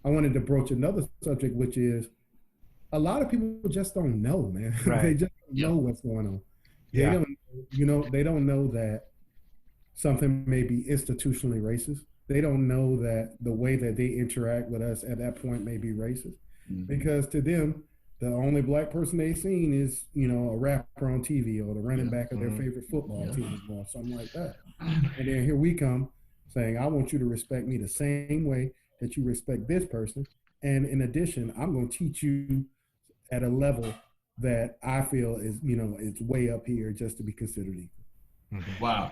I wanted to broach another subject, which is a lot of people just don't know, man. They Right. just don't know Yep. what's going on. They Yeah. don't, they don't know that something may be institutionally racist. They don't know that the way that they interact with us at that point may be racist. Mm-hmm. Because to them, the only black person they've seen is, a rapper on TV or the running Yeah. back of their Mhm. favorite football Yeah. team or something like that. And then here we come saying, I want you to respect me the same way that you respect this person. And in addition, I'm going to teach you at a level that I feel is, it's way up here just to be considered equal. Mhm. Wow.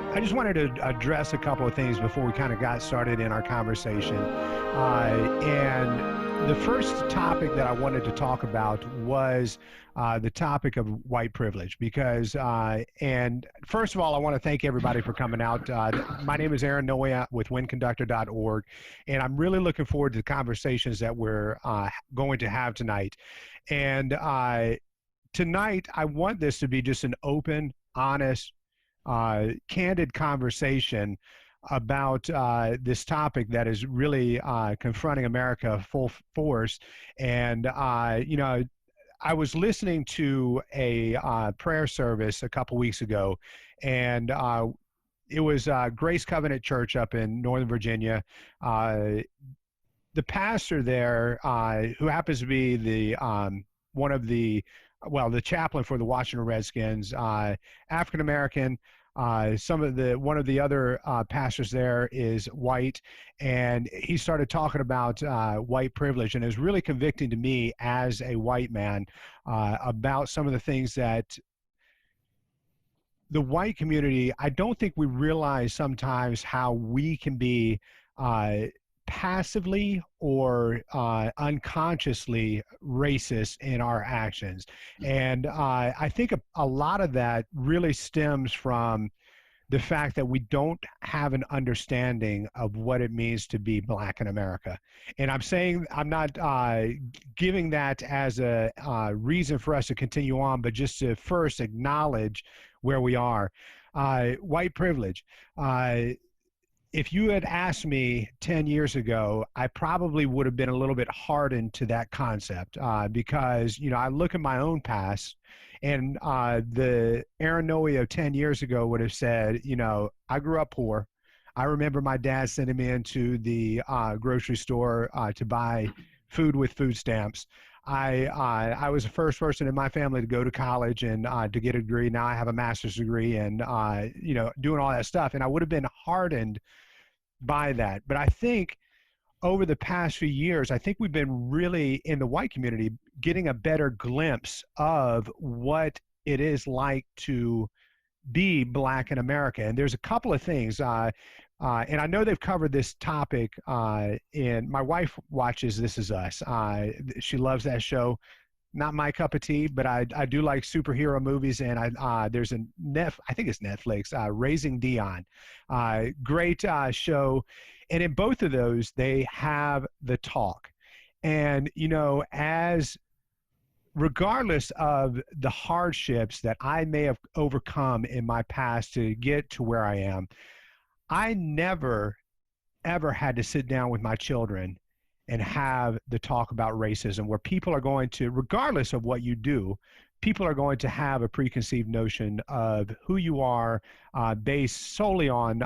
I just wanted to address a couple of things before we kind of got started in our conversation. And the first topic that I wanted to talk about was the topic of white privilege. Because, and first of all, I want to thank everybody for coming out. My name is Aaron Noe with windconductor.org, and I'm really looking forward to the conversations that we're going to have tonight. And tonight, I want this to be just an open, honest, candid conversation about this topic that is really confronting America full force. And, I was listening to a prayer service a couple weeks ago, and it was Grace Covenant Church up in Northern Virginia. The pastor there, who happens to be the one of the chaplain for the Washington Redskins, African American. One of the other pastors there is white, and he started talking about white privilege, and it was really convicting to me as a white man about some of the things that the white community. I don't think we realize sometimes how we can be passively or unconsciously racist in our actions. And I think a lot of that really stems from the fact that we don't have an understanding of what it means to be black in America. And I'm not giving that as a reason for us to continue on, but just to first acknowledge where we are. White privilege. If you had asked me 10 years ago, I probably would have been a little bit hardened to that concept because, I look at my own past, and the Aaron Noe of 10 years ago would have said, I grew up poor. I remember my dad sending me into the grocery store to buy food with food stamps. I was the first person in my family to go to college and to get a degree. Now I have a master's degree and, doing all that stuff. And I would have been hardened by that. But I think over the past few years, I think we've been really in the white community getting a better glimpse of what it is like to be black in America. And there's a couple of things, and I know they've covered this topic in, my wife watches This Is Us. She loves that show. Not my cup of tea, but I do like superhero movies, and there's I think it's Netflix, Raising Dion, great show, and in both of those they have the talk, and as regardless of the hardships that I may have overcome in my past to get to where I am, I never ever had to sit down with my children and have the talk about racism where people are going to, regardless of what you do, people are going to have a preconceived notion of who you are based solely on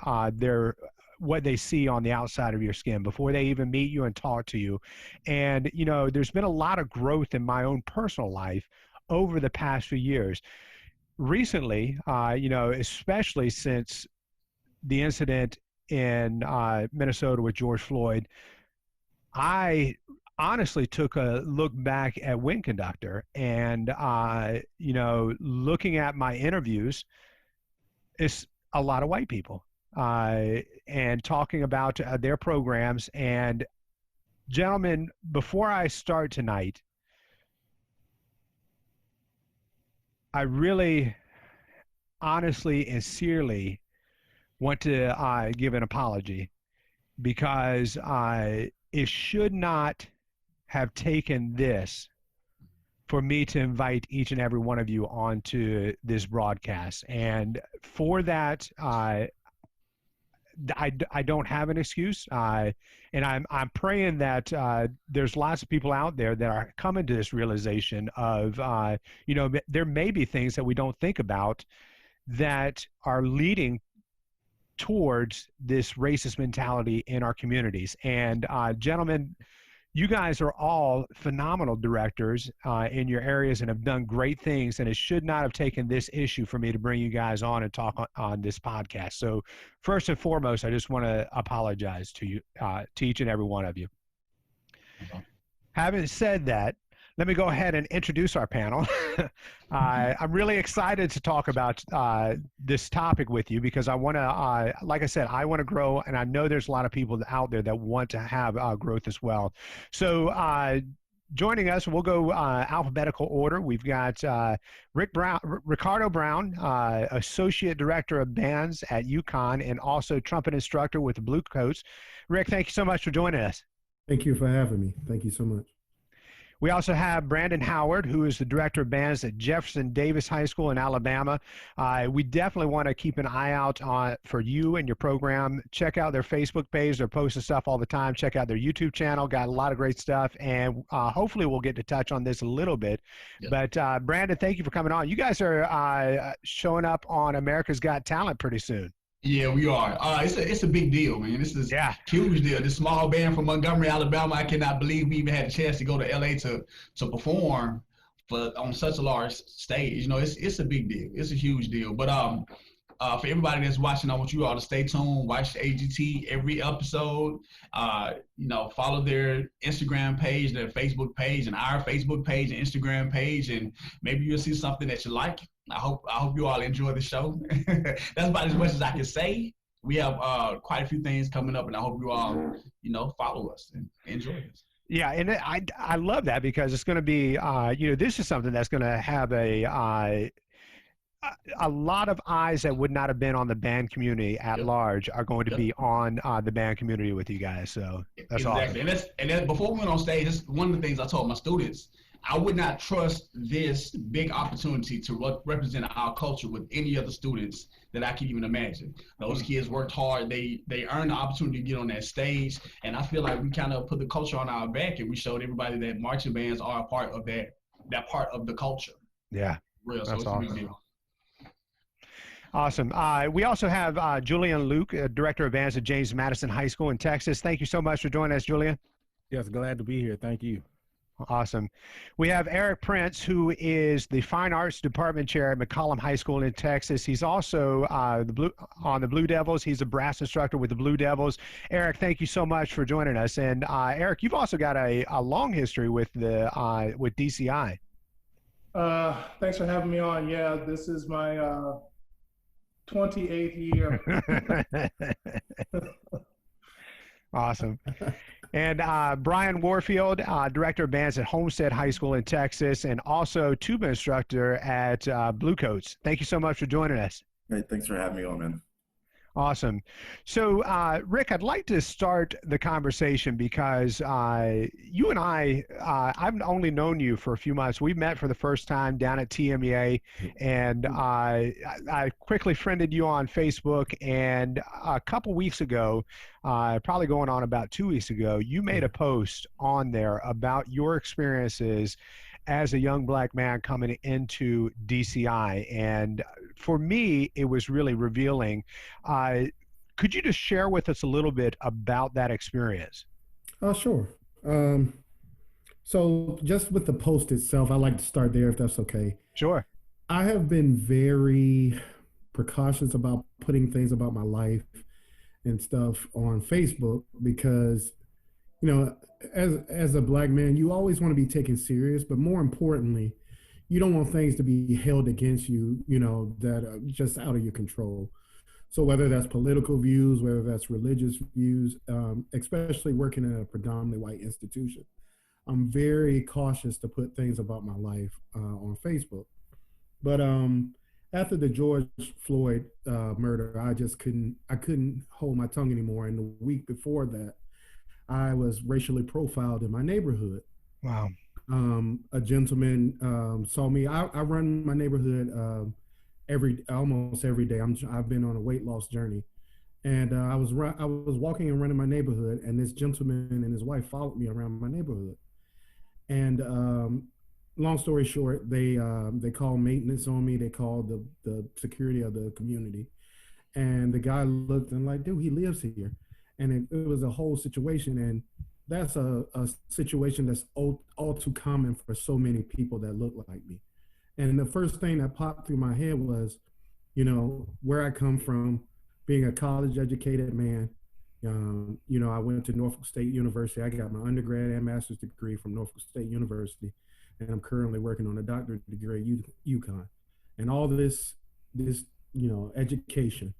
what they see on the outside of your skin before they even meet you and talk to you. And, there's been a lot of growth in my own personal life over the past few years. Recently, especially since the incident in Minnesota with George Floyd, I honestly took a look back at Wind Conductor and, looking at my interviews, it's a lot of white people and talking about their programs. And gentlemen, before I start tonight, I really honestly and sincerely want to give an apology because it should not have taken this for me to invite each and every one of you onto this broadcast. And for that, I don't have an excuse, and I'm praying that there's lots of people out there that are coming to this realization of there may be things that we don't think about that are leading towards this racist mentality in our communities. And gentlemen, you guys are all phenomenal directors in your areas and have done great things. And it should not have taken this issue for me to bring you guys on and talk on this podcast. So first and foremost, I just want to apologize to you, to each and every one of you. Okay. Having said that, let me go ahead and introduce our panel. I'm really excited to talk about this topic with you because I want to, like I said, I want to grow, and I know there's a lot of people out there that want to have growth as well. So joining us, we'll go alphabetical order. We've got Ricardo Brown, Associate Director of Bands at UConn and also trumpet instructor with the Blue Coats. Rick, thank you so much for joining us. Thank you for having me. Thank you so much. We also have Brandon Howard, who is the director of bands at Jefferson Davis High School in Alabama. We definitely want to keep an eye out for you and your program. Check out their Facebook page. They're posting stuff all the time. Check out their YouTube channel. Got a lot of great stuff. And hopefully we'll get to touch on this a little bit. Yep. But Brandon, thank you for coming on. You guys are showing up on America's Got Talent pretty soon. Yeah, we are. It's a big deal, man. This is a huge deal. This small band from Montgomery, Alabama. I cannot believe we even had a chance to go to LA to perform on such a large stage. You know, it's a big deal. It's a huge deal. But for everybody that's watching, I want you all to stay tuned. Watch AGT every episode. Follow their Instagram page, their Facebook page, and our Facebook page and Instagram page, and maybe you'll see something that you like. I hope you all enjoy the show. That's about as much as I can say. We have quite a few things coming up, and I hope you all, follow us and enjoy this. Yeah, and I love that because it's going to be, this is something that's going to have a lot of eyes that would not have been on the band community at large are going to be on the band community with you guys. So that's exactly. Awesome. And then before we went on stage, that's one of the things I told my students. I would not trust this big opportunity to represent our culture with any other students that I can even imagine. Those kids worked hard. They earned the opportunity to get on that stage. And I feel like we kind of put the culture on our back, and we showed everybody that marching bands are a part of that part of the culture. Yeah. Real. So that's it's awesome. a big deal. Awesome. We also have Julian Luke, Director of Bands at James Madison High School in Texas. Thank you so much for joining us, Julian. Yes, glad to be here. Thank you. Awesome. We have Errick Prince, who is the Fine Arts Department Chair at McCollum High School in Texas. He's also on the Blue Devils. He's a brass instructor with the Blue Devils. Errick, thank you so much for joining us. And Errick, you've also got a long history with with DCI. Thanks for having me on. Yeah, this is my 28th year. Awesome. And Bryen Warfield, Director of Bands at Homestead High School in Texas, and also tuba instructor at Blue Coats. Thank you so much for joining us. Great. Thanks for having me on, man. Awesome. So, Rick, I'd like to start the conversation because you and I've only known you for a few months. We met for the first time down at TMEA, and I quickly friended you on Facebook. And a couple weeks ago, probably going on about 2 weeks ago, you made a post on there about your experiences as a young black man coming into DCI. And for me, it was really revealing. Could you just share with us a little bit about that experience? Sure. So just with the post itself, I'd like to start there if that's okay. Sure. I have been very precautious about putting things about my life and stuff on Facebook because, as a black man, you always want to be taken serious, but more importantly, you don't want things to be held against you, that are just out of your control. So whether that's political views, whether that's religious views, especially working in a predominantly white institution, I'm very cautious to put things about my life on Facebook. But after the George Floyd murder, I couldn't hold my tongue anymore. And the week before that, I was racially profiled in my neighborhood. Wow. A gentleman saw me. I run my neighborhood almost every day. I've been on a weight loss journey, and I was walking and running my neighborhood, and this gentleman and his wife followed me around my neighborhood. And long story short, they called maintenance on me. They called the security of the community, and the guy looked and like, dude, he lives here, and it was a whole situation. And that's a situation that's all too common for so many people that look like me. And the first thing that popped through my head was, where I come from, being a college educated man. I went to Norfolk State University. I got my undergrad and master's degree from Norfolk State University, and I'm currently working on a doctorate degree at UConn. And all this education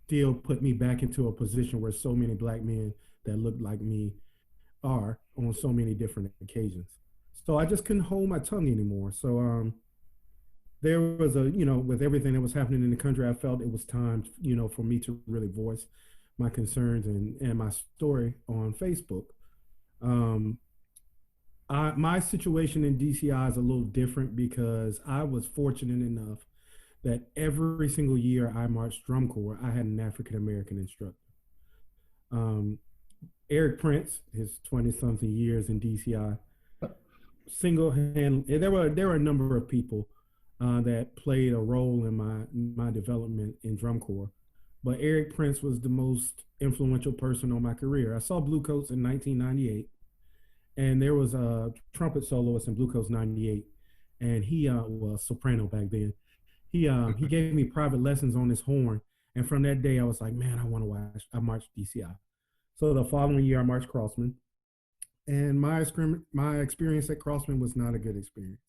still put me back into a position where so many black men that look like me are on so many different occasions. So I just couldn't hold my tongue anymore. So there was with everything that was happening in the country, I felt it was time, for me to really voice my concerns and my story on Facebook. My situation in DCI is a little different because I was fortunate enough that every single year I marched drum corps, I had an African American instructor. Errick Prince, his 20-something years in DCI, there were a number of people that played a role in my development in drum corps. But Errick Prince was the most influential person on my career. I saw Bluecoats in 1998, and there was a trumpet soloist in Bluecoats 98, and he was soprano back then. He gave me private lessons on his horn, and from that day I was like, man, I marched DCI. So the following year I marched Crossman, and my experience at Crossman was not a good experience.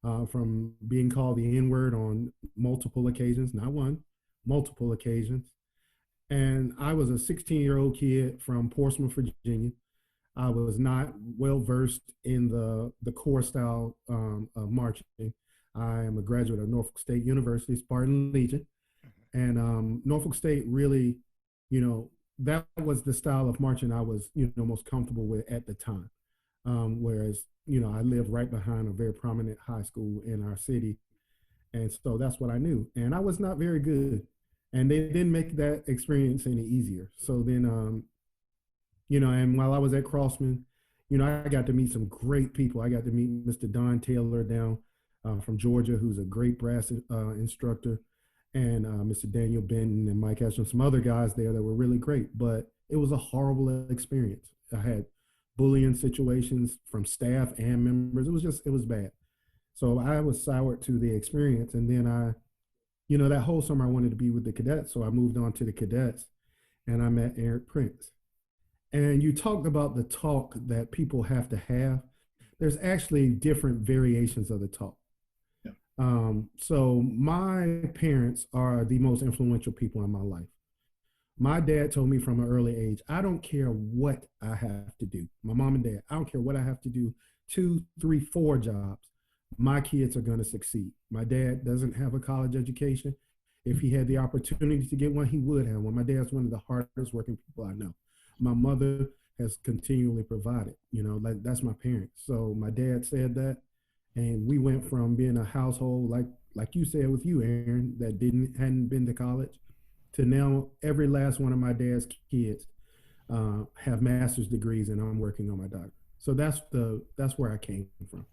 From being called the N-word on multiple occasions, not one, multiple occasions. And I was a 16-year-old kid from Portsmouth, Virginia. I was not well versed in the corps style of marching. I am a graduate of Norfolk State University, Spartan Legion. And Norfolk State really, that was the style of marching I was, most comfortable with at the time. Whereas, I lived right behind a very prominent high school in our city. And so that's what I knew. And I was not very good. And they didn't make that experience any easier. So then, and while I was at Crossman, I got to meet some great people. I got to meet Mr. Don Taylor down from Georgia, who's a great brass instructor, and Mr. Daniel Benton and Mike Ashton, some other guys there that were really great. But it was a horrible experience. I had bullying situations from staff and members. It was bad. So I was soured to the experience. And then that whole summer I wanted to be with the cadets. So I moved on to the cadets, and I met Errick Prince. And you talked about the talk that people have to have. There's actually different variations of the talk. Yeah. So my parents are the most influential people in my life. My dad told me from an early age, I don't care what I have to do. My mom and dad, I don't care what I have to do, 2, 3, 4 jobs. My kids are going to succeed. My dad doesn't have a college education. If he had the opportunity to get one, he would have one. My dad's one of the hardest working people I know. My mother has continually provided, that's my parents. So my dad said that, and we went from being a household, like you said with you, Aaron, that hadn't been to college, to now every last one of my dad's kids have master's degrees, and I'm working on my doctorate. So that's where I came from.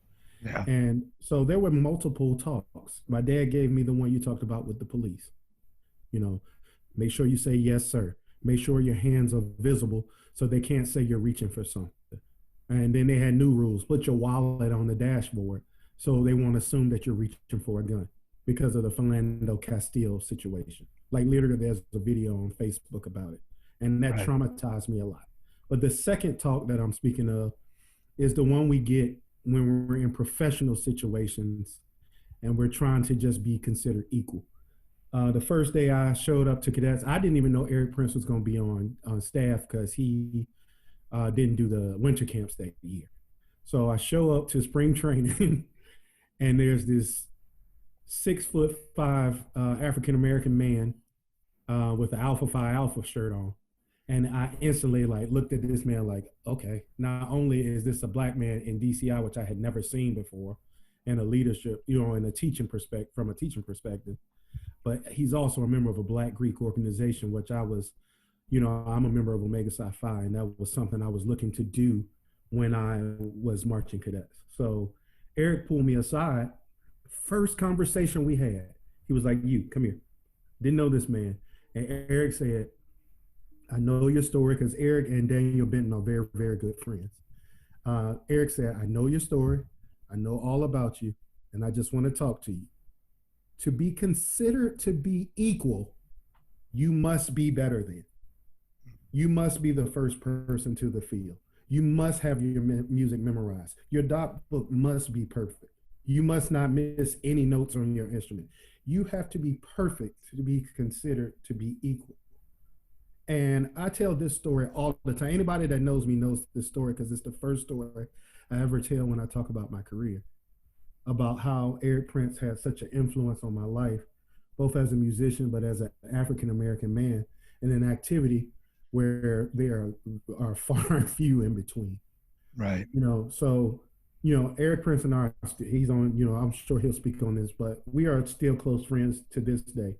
Yeah. And so there were multiple talks. My dad gave me the one you talked about with the police. Make sure you say yes, sir. Make sure your hands are visible so they can't say you're reaching for something. And then they had new rules. Put your wallet on the dashboard so they won't assume that you're reaching for a gun because of the Philando Castile situation. Like literally there's a video on Facebook about it. And that traumatized me a lot. But the second talk that I'm speaking of is the one we get when we're in professional situations and we're trying to just be considered equal. The first day I showed up to cadets, I didn't even know Errick Prince was going to be on staff because he didn't do the winter camps that year. So I show up to spring training and there's this 6'5" African American man with the Alpha Phi Alpha shirt on. And I instantly like looked at this man like, okay, not only is this a black man in DCI, which I had never seen before, in a leadership, in a teaching perspective, from a teaching perspective, but he's also a member of a Black Greek organization, which I was, I'm a member of Omega Psi Phi, and that was something I was looking to do when I was marching cadets. So Errick pulled me aside. First conversation we had, he was like, "You come here." Didn't know this man, and Errick said, "I know your story," because Errick and Daniel Benton are very, very good friends. Errick said, "I know your story. I know all about you, and I just want to talk to you. To be considered to be equal, you must be better than. You must be the first person to the field. You must have your music memorized. Your dot book must be perfect. You must not miss any notes on your instrument. You have to be perfect to be considered to be equal." And I tell this story all the time. Anybody that knows me knows this story because it's the first story I ever tell when I talk about my career, about how Errick Prince had such an influence on my life, both as a musician, but as an African-American man in an activity where there are far and few in between. Right. So, Errick Prince and I, he's on, I'm sure he'll speak on this, but we are still close friends to this day.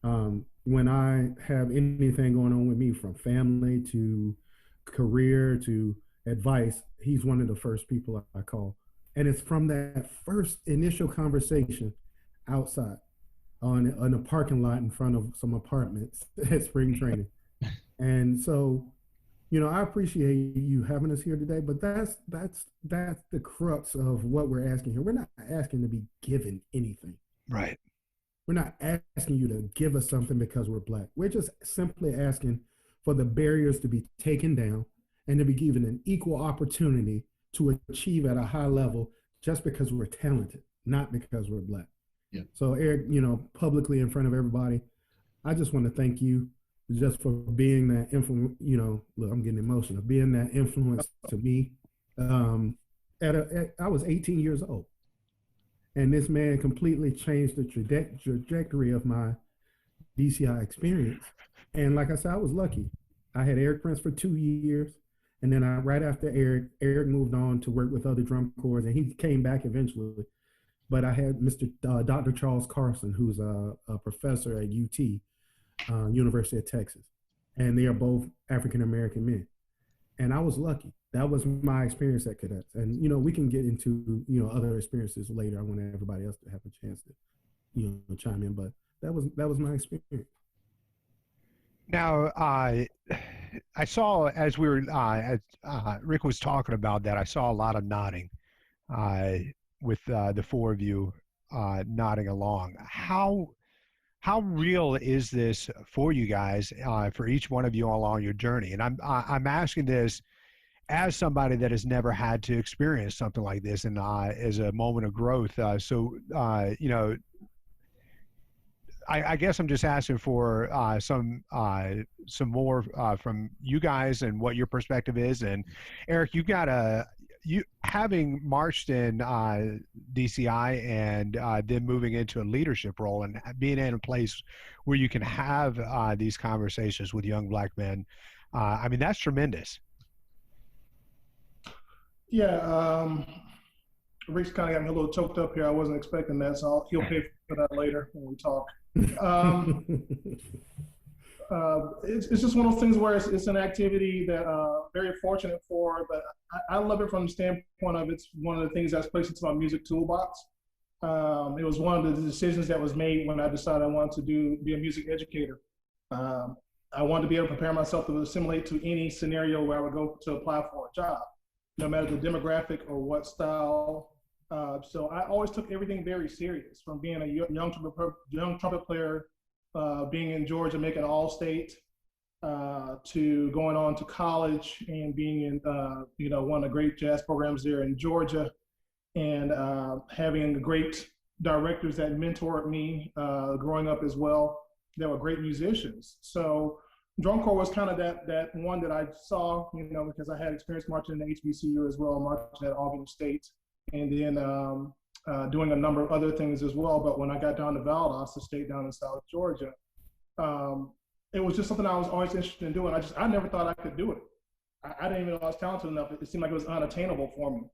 When I have anything going on with me, from family to career to advice, he's one of the first people I call. And it's from that first initial conversation outside on a parking lot in front of some apartments at spring training. And so, I appreciate you having us here today, but that's the crux of what we're asking here. We're not asking to be given anything. Right. We're not asking you to give us something because we're Black. We're just simply asking for the barriers to be taken down and to be given an equal opportunity to achieve at a high level just because we're talented, not because we're Black. Yeah. So Errick, publicly in front of everybody, I just want to thank you just for being that influence. Look, I'm getting emotional. Being that influence to me. I was 18 years old. And this man completely changed the trajectory of my DCI experience. And like I said, I was lucky. I had Errick Prince for 2 years. And then right after Errick moved on to work with other drum corps, and he came back eventually. But I had Dr. Charles Carson, who's a professor at UT, University of Texas. And they are both African-American men. And I was lucky. That was my experience at cadets. And, we can get into, other experiences later. I want everybody else to have a chance to, chime in, but that was my experience. Now, I saw, as we were, as Rick was talking about that, I saw a lot of nodding with the four of you nodding along. How real is this for you guys, for each one of you along your journey? And I'm asking this as somebody that has never had to experience something like this, and as a moment of growth. I guess I'm just asking for some more from you guys and what your perspective is. And Errick, you having marched in DCI and then moving into a leadership role and being in a place where you can have these conversations with young Black men, I mean, that's tremendous. Yeah, Rick's kind of got me a little choked up here. I wasn't expecting that, so he'll pay for that later when we talk. It's just one of those things where it's an activity that very fortunate for, but I love it from the standpoint of it's one of the things that's placed into my music toolbox. It was one of the decisions that was made when I decided I wanted to be a music educator. I wanted to be able to prepare myself to assimilate to any scenario where I would go to apply for a job, no matter the demographic or what style. So I always took everything very serious, from being a young trumpet player, being in Georgia, making All-State, to going on to college and being in, one of the great jazz programs there in Georgia, and having great directors that mentored me growing up as well. They were great musicians. So drum corps was kind of that one that I saw, because I had experience marching in the HBCU as well, marching at Albany State. And then doing a number of other things as well. But when I got down to Valdosta, the state down in South Georgia, it was just something I was always interested in doing. I never thought I could do it. I didn't even know I was talented enough. It seemed like it was unattainable for me.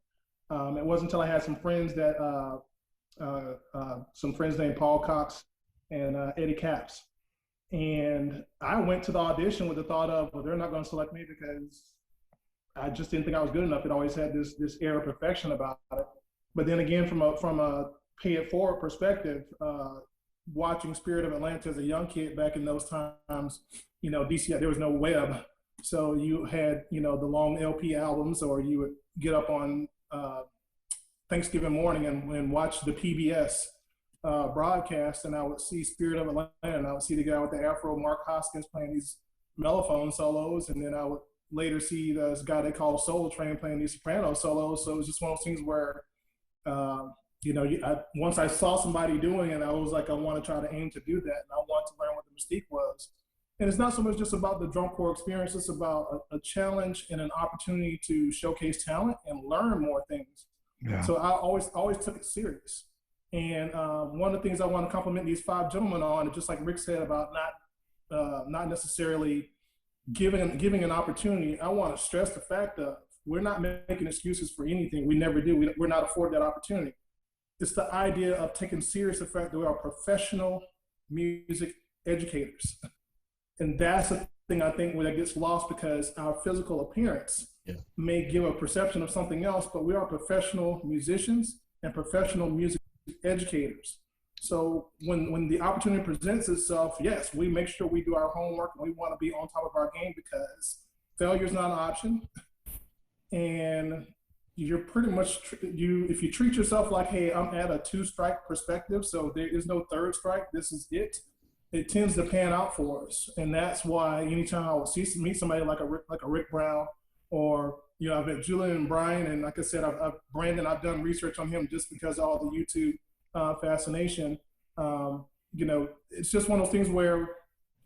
It wasn't until I had some friends named Paul Cox and Eddie Capps. And I went to the audition with the thought of, well, they're not going to select me because I just didn't think I was good enough. It always had this air of perfection about it. But then again, from a pay it forward perspective, watching Spirit of Atlanta as a young kid back in those times, DC, there was no web. So you had, the long LP albums, or you would get up on Thanksgiving morning and watch the PBS broadcast, and I would see Spirit of Atlanta, and I would see the guy with the afro, Mark Hoskins, playing these mellophone solos, and then I would later see this guy they call Soul Train playing these soprano solos. So it was just one of those things where, once I saw somebody doing it, I was like, I want to try to aim to do that, and I want to learn what the mystique was. And it's not so much just about the drum corps experience, it's about a challenge and an opportunity to showcase talent and learn more things. Yeah. So I always took it serious. And one of the things I want to compliment these 5 gentlemen on, just like Rick said about not necessarily giving an opportunity, I want to stress the fact that we're not making excuses for anything. We never do. We're not afforded that opportunity. It's the idea of taking serious the fact that we are professional music educators. And that's the thing I think where that gets lost, because our physical appearance may give a perception of something else, but we are professional musicians and professional music educators. So when the opportunity presents itself, yes, we make sure we do our homework, and we want to be on top of our game, because failure is not an option. And you're pretty much, if you treat yourself like, hey, I'm at a 2-strike perspective, so there is no 3rd strike, this is it. It tends to pan out for us. And that's why anytime I would meet somebody like a Rick Brown, or, I've met Julian and Bryen, and like I said, Brandon, I've done research on him just because of all the YouTube fascination. It's just one of those things where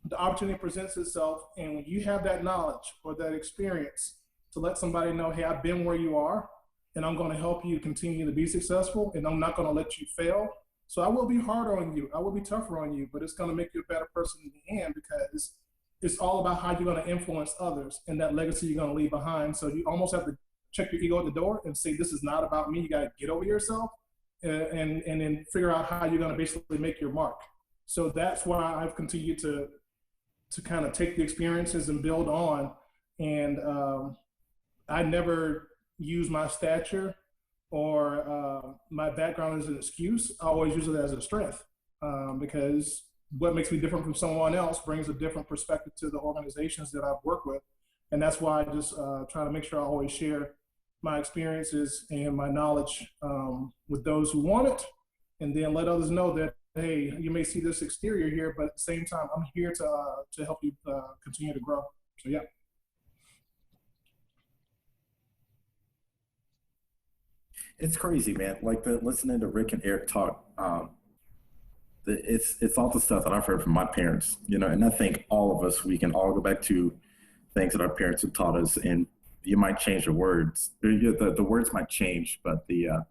the opportunity presents itself, and when you have that knowledge or that experience to let somebody know, hey, I've been where you are, and I'm going to help you continue to be successful, and I'm not going to let you fail. So I will be harder on you, I will be tougher on you, but it's going to make you a better person in the end, because it's all about how you're going to influence others and that legacy you're going to leave behind. So you almost have to check your ego at the door and say, this is not about me. You got to get over yourself and then figure out how you're going to basically make your mark. So that's why I've continued to kind of take the experiences and build on. And I never use my stature or my background as an excuse. I always use it as a strength, because what makes me different from someone else brings a different perspective to the organizations that I've worked with. And that's why I just try to make sure I always share my experiences and my knowledge with those who want it, and then let others know that, hey, you may see this exterior here, but at the same time, I'm here to help you continue to grow. So yeah. It's crazy, man. Like listening to Rick and Errick talk, it's all the stuff that I've heard from my parents, and I think all of us, we can all go back to things that our parents have taught us, and you might change the words. The words might change, but the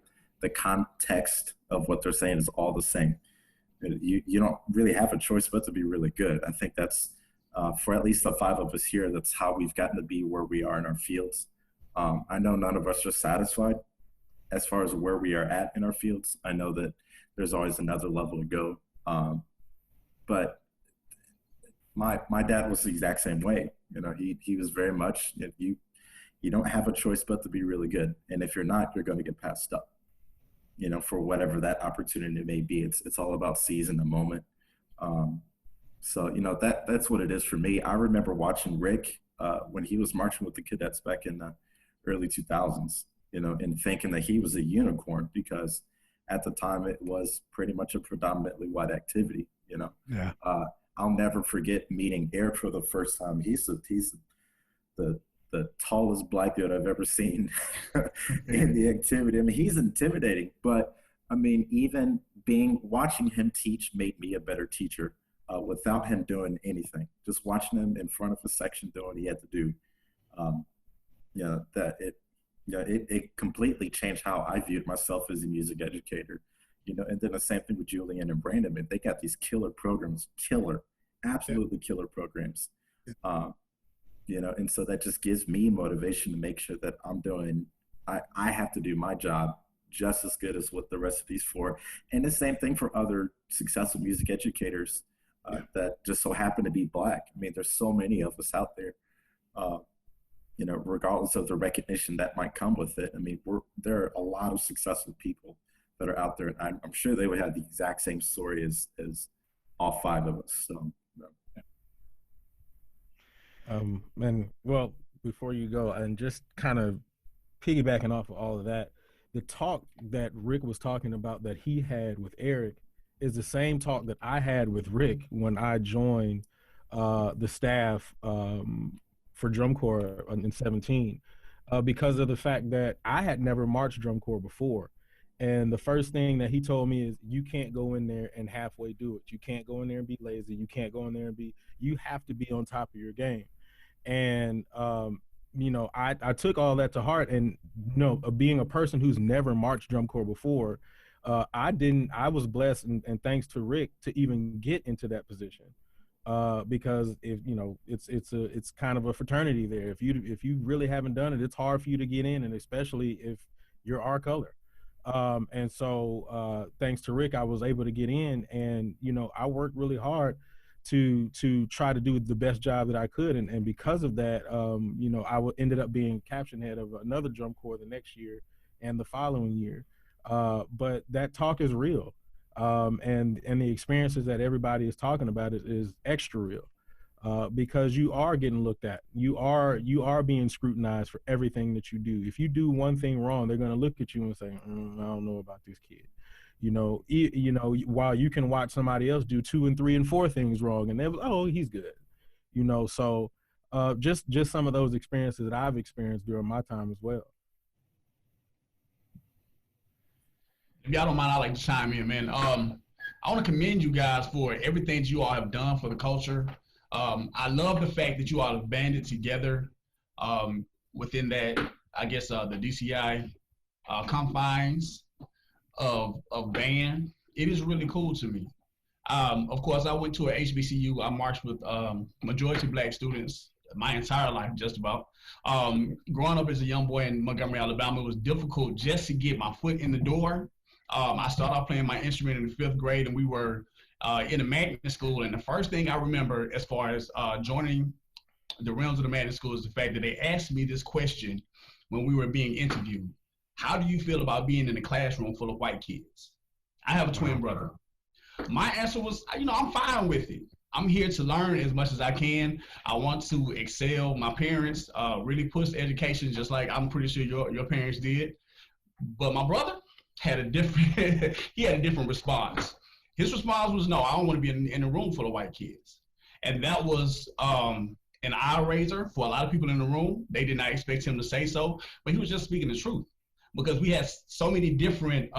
context of what they're saying is all the same. You don't really have a choice but to be really good. I think that's, for at least the 5 of us here, that's how we've gotten to be where we are in our fields. I know none of us are satisfied as far as where we are at in our fields. I know that there's always another level to go. But my dad was the exact same way. He was very much, you don't have a choice but to be really good. And if you're not, you're going to get passed up, for whatever that opportunity may be. It's all about seizing the moment. So, that's what it is for me. I remember watching Rick when he was marching with the cadets back in the early 2000s, and thinking that he was a unicorn, because at the time it was pretty much a predominantly white activity, Yeah. I'll never forget meeting Errick for the first time. He's the tallest black dude I've ever seen in the activity. I mean, he's intimidating, but I mean, even watching him teach made me a better teacher without him doing anything. Just watching him in front of a section doing what he had to do. Yeah, it completely changed how I viewed myself as a music educator. And then the same thing with Julian and Brandon. Man, they got these killer programs, absolutely killer programs. And so that just gives me motivation to make sure that I have to do my job just as good as what the rest of these four. And the same thing for other successful music educators that just so happen to be Black. I mean, there's so many of us out there, regardless of the recognition that might come with it. I mean, there are a lot of successful people that are out there. And I'm sure they would have the exact same story as all five of us. So, and well, before you go, and just kind of piggybacking off of all of that, the talk that Rick was talking about that he had with Errick is the same talk that I had with Rick when I joined the staff for drum corps in 17, because of the fact that I had never marched drum corps before. And the first thing that he told me is, you can't go in there and halfway do it. You can't go in there and be lazy. You can't go in there and you have to be on top of your game. And, I took all that to heart, and, being a person who's never marched drum corps before, I was blessed and thanks to Rick to even get into that position. Because if, it's kind of a fraternity there. If you really haven't done it, it's hard for you to get in, and especially if you're our color. And so thanks to Rick, I was able to get in, and, I worked really hard to try to do the best job that I could. And because of that, I ended up being caption head of another drum corps the next year and the following year. But that talk is real. And the experiences that everybody is talking about is extra real. Because you are getting looked at. You are being scrutinized for everything that you do. If you do one thing wrong, they're going to look at you and say, I don't know about this kid. While you can watch somebody else do 2 and 3 and 4 things wrong, and they're like, oh, he's good. So just some of those experiences that I've experienced during my time as well. If y'all don't mind, I'd like to chime in, man. I want to commend you guys for everything that you all have done for the culture. I love the fact that you all have banded together within that, I guess, the DCI confines of band. It is really cool to me. Of course, I went to a HBCU. I marched with majority Black students my entire life, just about. Growing up as a young boy in Montgomery, Alabama, it was difficult just to get my foot in the door. I started off playing my instrument in the 5th grade, and we were in a magnet school. And the first thing I remember as far as joining the realms of the magnet school is the fact that they asked me this question when we were being interviewed. How do you feel about being in a classroom full of white kids? I have a twin brother. My answer was, I'm fine with it. I'm here to learn as much as I can. I want to excel. My parents really pushed education, just like I'm pretty sure your parents did. But my brother had a different response. His response was, no, I don't want to be in a room full of white kids. And that was an eye raiser for a lot of people in the room. They did not expect him to say so, but he was just speaking the truth, because we had so many different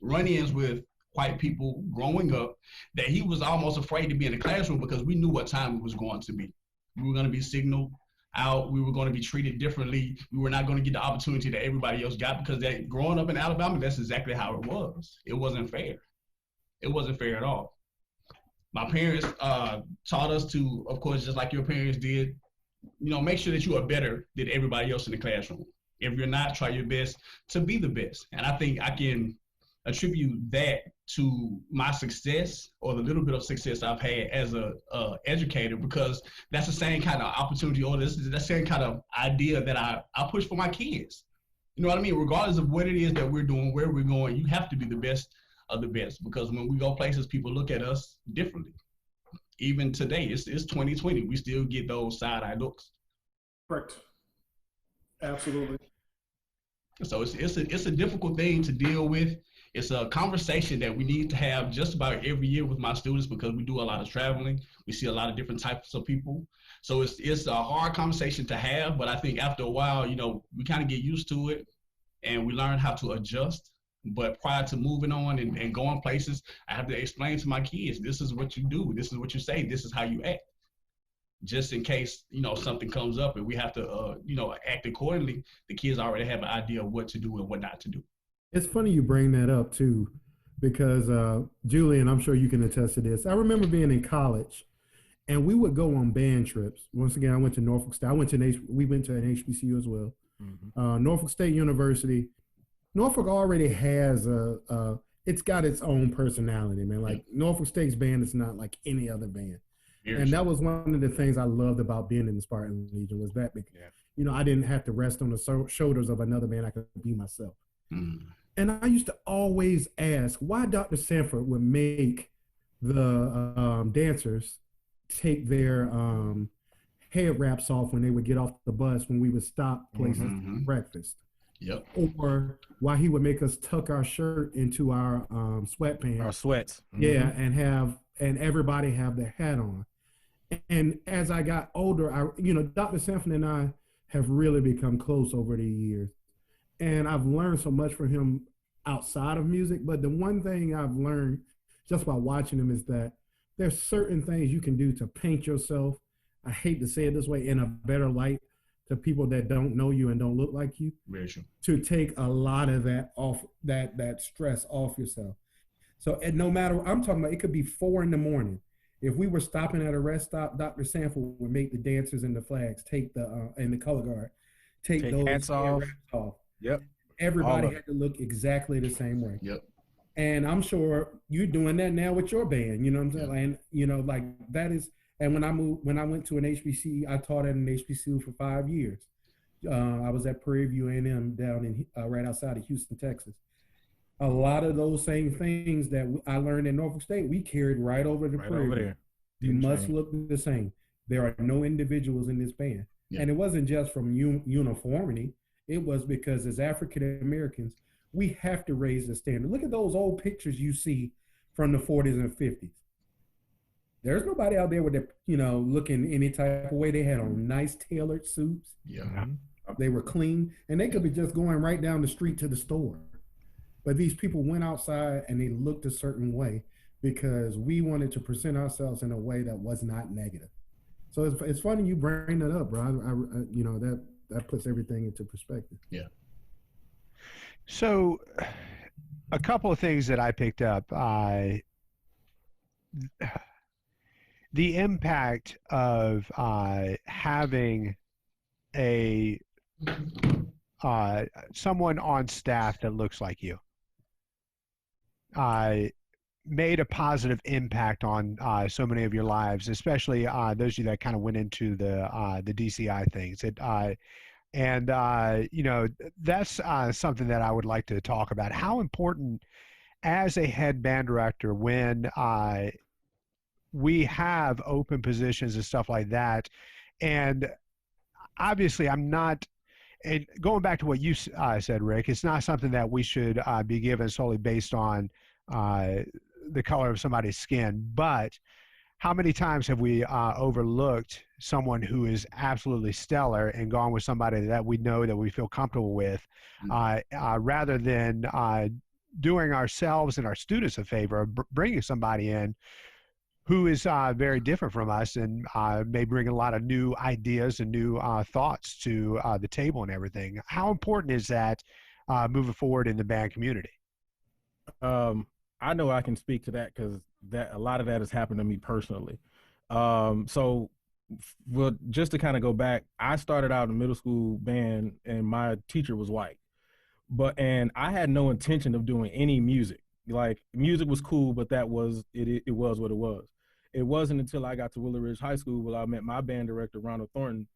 run-ins with white people growing up that he was almost afraid to be in the classroom, because we knew what time it was going to be. We were going to be signaled out. We were going to be treated differently. We were not going to get the opportunity that everybody else got, because growing up in Alabama, that's exactly how it was. It wasn't fair. It wasn't fair at all. My parents taught us to, of course, just like your parents did, make sure that you are better than everybody else in the classroom. If you're not, try your best to be the best. And I think I can attribute that to my success, or the little bit of success I've had as a educator, because that's the same kind of opportunity, or that's the same kind of idea that I push for my kids. You know what I mean? Regardless of what it is that we're doing, where we're going, you have to be the best of the best, because when we go places, people look at us differently. Even today, it's 2020, we still get those side-eye looks. Correct. Absolutely. So it's a difficult thing to deal with. It's a conversation that we need to have just about every year with my students, because we do a lot of traveling. We see a lot of different types of people. So it's a hard conversation to have, but I think after a while, we kind of get used to it and we learn how to adjust. But prior to moving on and going places, I have to explain to my kids, this is what you do. This is what you say. This is how you act. just in case, something comes up and we have to, act accordingly. The kids already have an idea of what to do and what not to do. It's funny you bring that up too, because Julian, I'm sure you can attest to this. I remember being in college, and we would go on band trips. Once again, I went to Norfolk State. We went to an HBCU as well. Mm-hmm. Norfolk State University. Norfolk already has it's got its own personality, man. Like Norfolk State's band is not like any other band. And that was one of the things I loved about being in the Spartan Legion was that, I didn't have to rest on the shoulders of another band. I could be myself. Mm. And I used to always ask why Dr. Sanford would make the dancers take their head wraps off when they would get off the bus when we would stop places for breakfast. Yep. Or why he would make us tuck our shirt into our sweatpants. Our sweats. Mm-hmm. Yeah, and everybody have their hat on. And as I got older, Dr. Sanford and I have really become close over the years. And I've learned so much from him outside of music. But the one thing I've learned just by watching him is that there's certain things you can do to paint yourself, I hate to say it this way, in a better light to people that don't know you and don't look like you. Very true. To take a lot of that off, that stress off yourself. So and no matter, I'm talking about, it could be 4 a.m. If we were stopping at a rest stop, Dr. Sanford would make the dancers and the flags take and the color guard take those hats off. Yep. Everybody had to look exactly the same way. Yep. And I'm sure you're doing that now with your band. You know what I'm saying? And like that is. And when I went to an HBCU, I taught at an HBCU for 5 years. I was at Prairie View A&M down in right outside of Houston, Texas. A lot of those same things that I learned in Norfolk State, we carried right over to Prairie View. You must look the same. There are no individuals in this band. Yeah. And it wasn't just from uniformity. It was because as African Americans, we have to raise the standard. Look at those old pictures you see from the 40s and 50s. There's nobody out there with their, looking any type of way. They had on nice tailored suits. Yeah. They were clean, and they could be just going right down the street to the store. But these people went outside and they looked a certain way because we wanted to present ourselves in a way that was not negative. So it's funny you bring that up, bro. That puts everything into perspective. Yeah. So a couple of things that I picked up. The impact of having a someone on staff that looks like you made a positive impact on so many of your lives, especially those of you that kind of went into the DCI things. That's something that I would like to talk about. How important, as a head band director, when we have open positions and stuff like that, and obviously I'm not. And going back to what you said, Rick, it's not something that we should be given solely based on the color of somebody's skin. But how many times have we overlooked someone who is absolutely stellar and gone with somebody that we know, that we feel comfortable with, rather than doing ourselves and our students a favor, bringing somebody in who is very different from us and may bring a lot of new ideas and new thoughts to the table and everything. How important is that moving forward in the band community? I know I can speak to that because a lot of that has happened to me personally. Just to kind of go back, I started out in middle school band and my teacher was white, and I had no intention of doing any music. Like, music was cool, but that was it was what it was. It wasn't until I got to Willow Ridge High School where I met my band director, Ronald Thornton,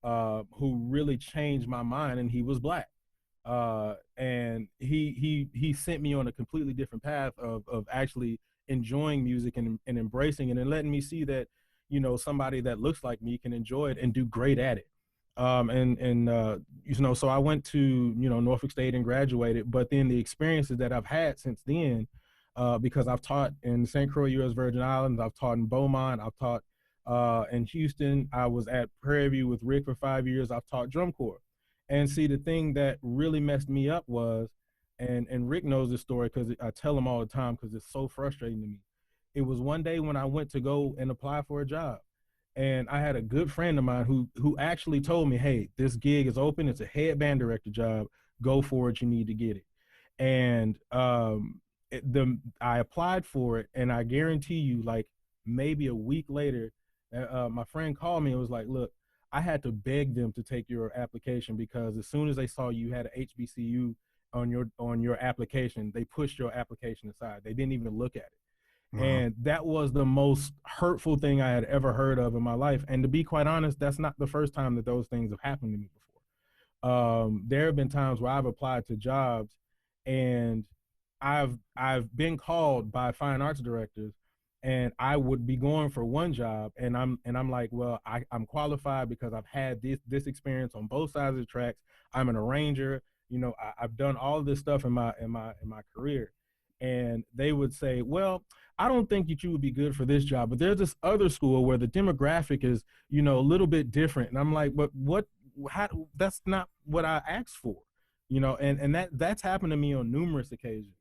who really changed my mind, and he was black. And he sent me on a completely different path of actually enjoying music and embracing it and letting me see that, somebody that looks like me can enjoy it and do great at it. So I went to, Norfolk State and graduated, but then the experiences that I've had since then, because I've taught in St. Croix, U.S. Virgin Islands, I've taught in Beaumont, I've taught in Houston, I was at Prairie View with Rick for 5 years, I've taught drum corps. And see, the thing that really messed me up was, and Rick knows this story because I tell him all the time because it's so frustrating to me. It was one day when I went to go and apply for a job, And I had a good friend of mine who actually told me, hey, this gig is open. It's a head band director job. Go for it. You need to get it. And I applied for it, and I guarantee you, like maybe a week later, my friend called me and was like, look, I had to beg them to take your application because as soon as they saw you had an HBCU on your application, they pushed your application aside. They didn't even look at it. Wow. And that was the most hurtful thing I had ever heard of in my life. And to be quite honest, that's not the first time that those things have happened to me before. There have been times where I've applied to jobs and I've been called by fine arts directors, and I would be going for one job, and I'm like, well, I'm qualified because I've had this experience on both sides of the tracks. I'm an arranger, you know, I've done all of this stuff in my career, and they would say, well, I don't think that you would be good for this job, but there's this other school where the demographic is, you know, a little bit different, and I'm like, but how? That's not what I asked for. You know, and that's happened to me on numerous occasions.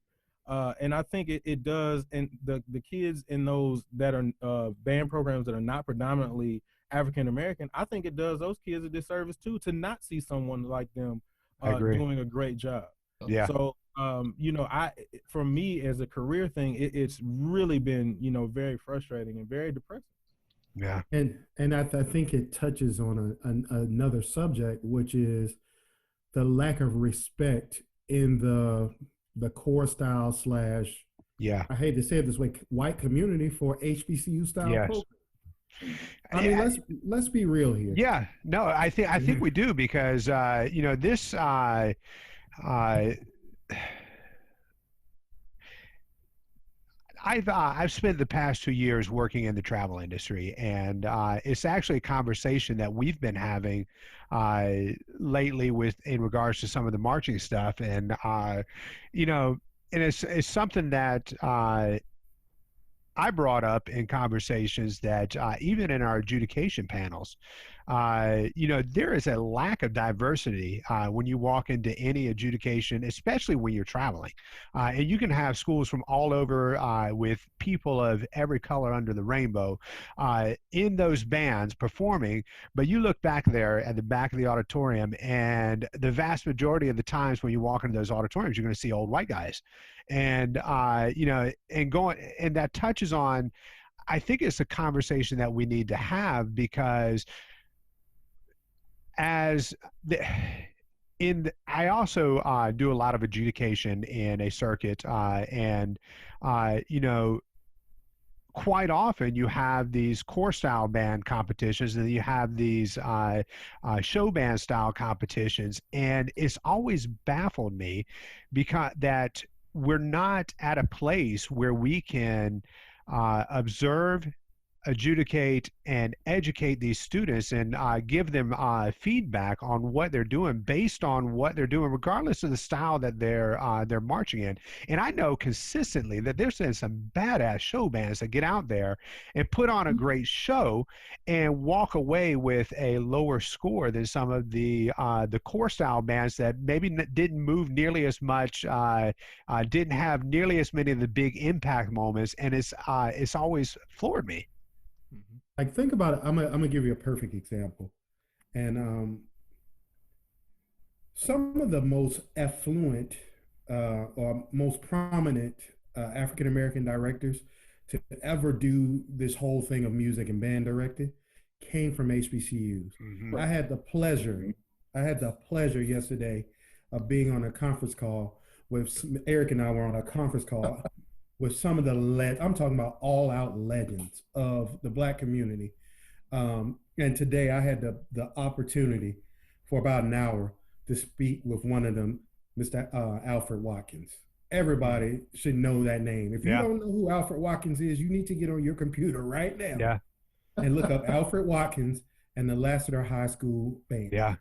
And I think it does, and the kids in those that are band programs that are not predominantly African American, I think it does those kids a disservice too, to not see someone like them doing a great job. Yeah. So you know, for me as a career thing, it's really been, you know, very frustrating and very depressing. Yeah. And I think it touches on another subject, which is the lack of respect in the core style / I hate to say it this way, white community for HBCU style programs. I mean, let's be real here. Yeah, no, I think we do, because you know, this I've spent the past 2 years working in the travel industry, and it's actually a conversation that we've been having lately in regards to some of the marching stuff, and you know, and it's something that I brought up in conversations that even in our adjudication panels, you know, there is a lack of diversity when you walk into any adjudication, especially when you're traveling. And you can have schools from all over with people of every color under the rainbow in those bands performing, but you look back there at the back of the auditorium, and the vast majority of the times when you walk into those auditoriums, you're going to see old white guys. And you know, and that touches on, I think it's a conversation that we need to have, because I also do a lot of adjudication in a circuit, and you know, quite often you have these core style band competitions, and then you have these show band style competitions, and it's always baffled me because that we're not at a place where we can observe, adjudicate, and educate these students, and give them feedback on what they're doing based on what they're doing, regardless of the style that they're marching in. And I know consistently that there's been some badass show bands that get out there and put on a great show and walk away with a lower score than some of the core style bands that maybe didn't move nearly as much, didn't have nearly as many of the big impact moments, and it's always floored me. Like, think about it. I'm gonna give you a perfect example, and some of the most affluent or most prominent African American directors to ever do this whole thing of music and band directing came from HBCUs. Mm-hmm. I had the pleasure yesterday of being on a conference call with Errick, and I were on a conference call with some of the I'm talking about all out legends of the Black community. And today I had the opportunity for about an hour to speak with one of them, Mr. Alfred Watkins. Everybody should know that name. If you don't know who Alfred Watkins is, you need to get on your computer right now and look up Alfred Watkins and the Lassiter High School Band. Yeah.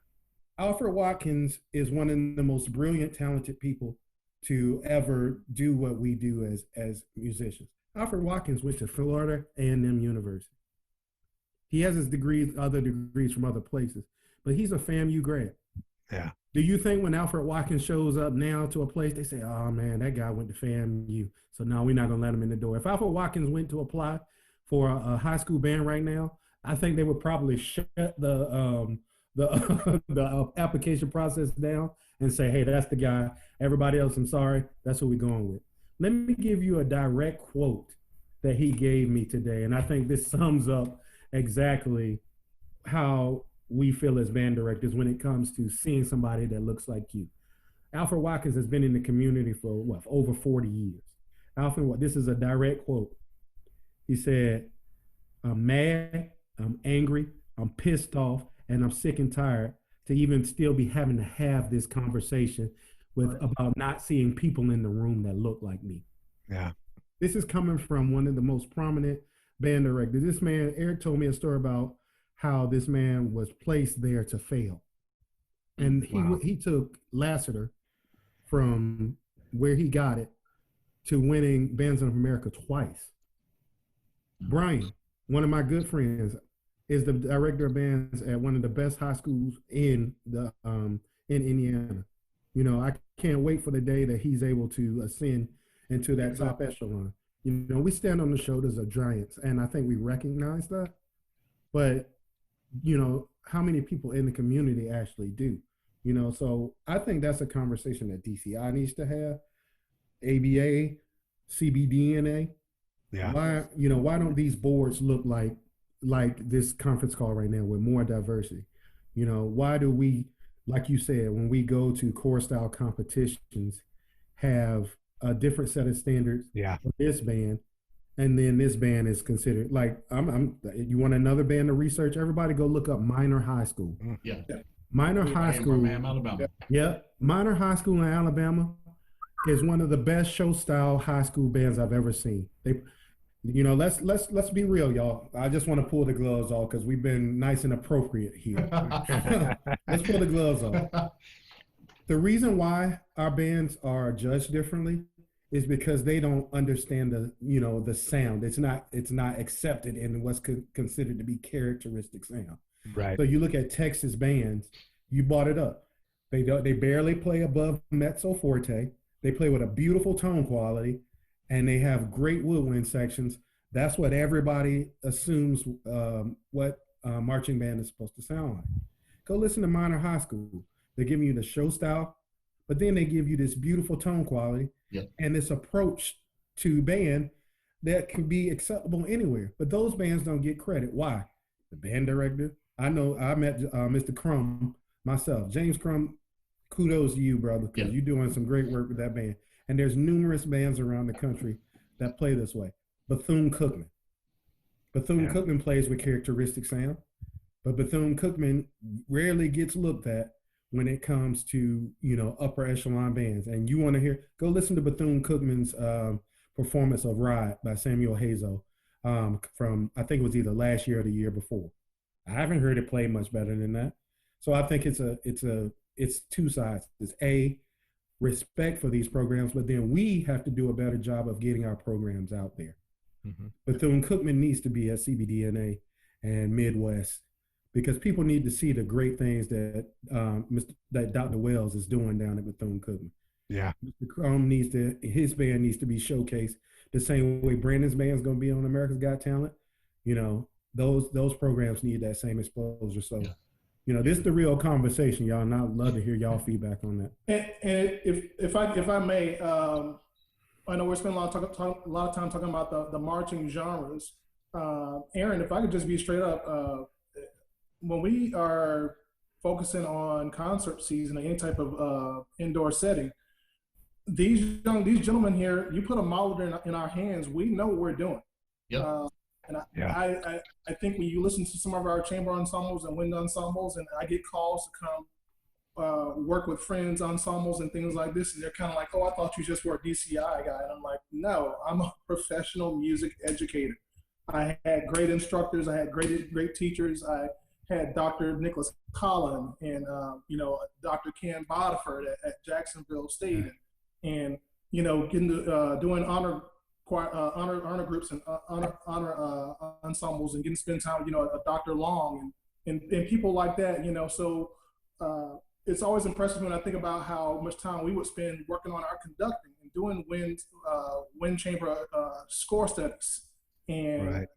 Alfred Watkins is one of the most brilliant, talented people to ever do what we do as musicians. Alfred Watkins went to Florida A&M University. He has his degrees, other degrees from other places, but he's a FAMU grad. Yeah. Do you think when Alfred Watkins shows up now to a place, they say, oh man, that guy went to FAMU, so no, we're not gonna let him in the door? If Alfred Watkins went to apply for a high school band right now, I think they would probably shut the the application process down and say, hey, that's the guy. Everybody else, I'm sorry, that's what we're going with. Let me give you a direct quote that he gave me today, and I think this sums up exactly how we feel as band directors when it comes to seeing somebody that looks like you. Alfred Watkins has been in the community for what, for over 40 years. Alfred, this is a direct quote. He said, I'm mad, I'm angry, I'm pissed off, and I'm sick and tired to even still be having to have this conversation with about not seeing people in the room that look like me. Yeah. This is coming from one of the most prominent band directors. This man, Errick, told me a story about how this man was placed there to fail. And he took Lassiter from where he got it to winning Bands of America twice. Bryen, one of my good friends, is the director of bands at one of the best high schools in Indiana. You know, I can't wait for the day that he's able to ascend into that top echelon. You know, we stand on the shoulders of giants, and I think we recognize that. But, you know, how many people in the community actually do? You know, so I think that's a conversation that DCI needs to have. ABA, CBDNA. Yeah. Why don't these boards look like this conference call right now with more diversity? You know, why do we, like you said, when we go to core style competitions, have a different set of standards for this band, and then this band is considered like you want another band to research? Everybody go look up Minor High School. Yeah. Minor High School. Alabama. Yeah. Minor High School in Alabama is one of the best show style high school bands I've ever seen. You know, let's be real, y'all. I just want to pull the gloves off because we've been nice and appropriate here. Let's pull the gloves off. The reason why our bands are judged differently is because they don't understand the sound. It's not accepted in what's considered to be characteristic sound. Right. So you look at Texas bands, you brought it up. They barely play above mezzo forte. They play with a beautiful tone quality, and they have great woodwind sections. That's what everybody assumes what marching band is supposed to sound like. Go listen to Minor High School. They're giving you the show style, but then they give you this beautiful tone quality and this approach to band that can be acceptable anywhere. But those bands don't get credit. Why? The band director. I know I met Mr. Crum myself. James Crum, kudos to you, brother, because you're doing some great work with that band. And there's numerous bands around the country that play this way. Bethune-Cookman. Bethune-Cookman plays with characteristic sound, but Bethune-Cookman rarely gets looked at when it comes to, upper echelon bands. And you want to hear, go listen to Bethune-Cookman's performance of Ride by Samuel Hazo from, I think it was either last year or the year before. I haven't heard it play much better than that. So I think it's two sides. It's respect for these programs, but then we have to do a better job of getting our programs out there. Mm-hmm. Bethune-Cookman needs to be at CBDNA and Midwest because people need to see the great things that that Dr. Wells is doing down at Bethune-Cookman. Yeah, Mr. Crum his band needs to be showcased the same way Brandon's band is going to be on America's Got Talent. Those programs need that same exposure. So. This is the real conversation, y'all, and I'd love to hear y'all feedback on that. And if I may, I know we're spending a lot of time talking about the marching genres. Aaron, if I could just be straight up, when we are focusing on concert season or any type of indoor setting, these gentlemen here, you put a monitor in our hands, we know what we're doing. Yep. And I think when you listen to some of our chamber ensembles and wind ensembles, and I get calls to come work with friends ensembles and things like this, and they're kind of like, oh, I thought you just were a DCI guy. And I'm like, no, I'm a professional music educator. I had great instructors. I had great teachers. I had Dr. Nicholas Collin and, Dr. Ken Bodiford at Jacksonville State. And getting to, doing honor groups and honor ensembles and getting to spend time with, Dr. Long and people like that, so it's always impressive when I think about how much time we would spend working on our conducting and doing wind chamber score studies and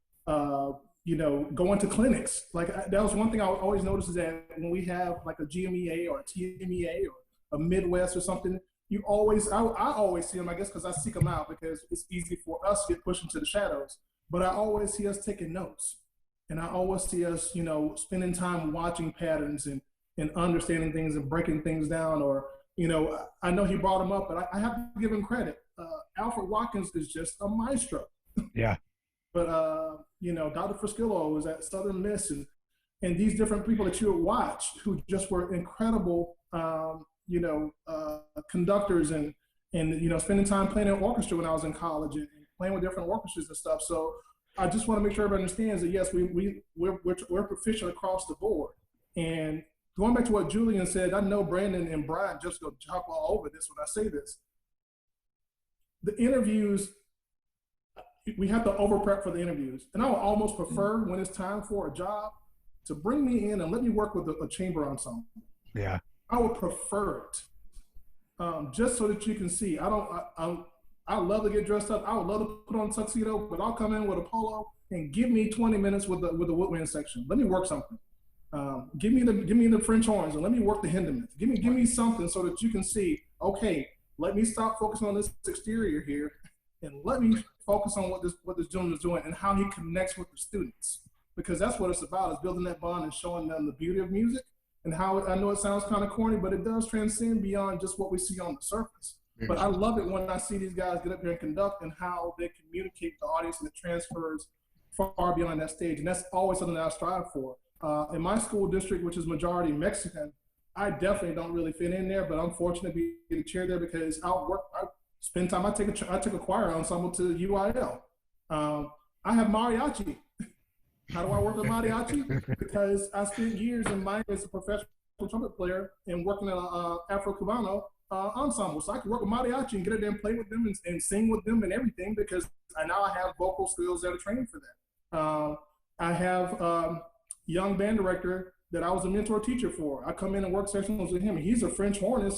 going to clinics. Like that was one thing I always noticed is that when we have like a GMEA or a TMEA or a Midwest or something, I always see them, I guess, because I seek them out because it's easy for us to get pushed into the shadows. But I always see us taking notes. And I always see us, spending time watching patterns and understanding things and breaking things down. Or, I know he brought him up, but I have to give him credit. Alfred Watkins is just a maestro. Yeah. But, Dr. Friskillo was at Southern Miss and these different people that you would watch who just were incredible, conductors and spending time playing in orchestra when I was in college and playing with different orchestras and stuff. So I just want to make sure everybody understands that, yes, we're proficient across the board. And going back to what Julian said, I know Brandon and Bryen just go jump all over this when I say this. The interviews, we have to over prep for the interviews. And I would almost prefer when it's time for a job to bring me in and let me work with a chamber ensemble. Yeah. I would prefer it, just so that you can see. I love to get dressed up. I would love to put on a tuxedo, but I'll come in with a polo and give me 20 minutes with the woodwind section. Let me work something. Give me the French horns and let me work the Hindemith. Give me something so that you can see. Okay, let me stop focusing on this exterior here, and let me focus on what this gentleman is doing and how he connects with the students, because that's what it's about, is building that bond and showing them the beauty of music and how, I know it sounds kind of corny, but it does transcend beyond just what we see on the surface. But I love it when I see these guys get up here and conduct and how they communicate with the audience, and it transfers far beyond that stage. And that's always something that I strive for. In my school district, which is majority Mexican, I definitely don't really fit in there, but I'm fortunate to be in the chair there because I spend time, I take a choir ensemble to UIL. I have mariachi. How do I work with mariachi? Because I spent years in Miami as a professional trumpet player and working in an Afro-Cubano ensemble. So I can work with mariachi and get up there and play with them and sing with them and everything, because now I have vocal skills that are trained for that. I have young band director that I was a mentor teacher for. I come in and work sessions with him, and he's a French horn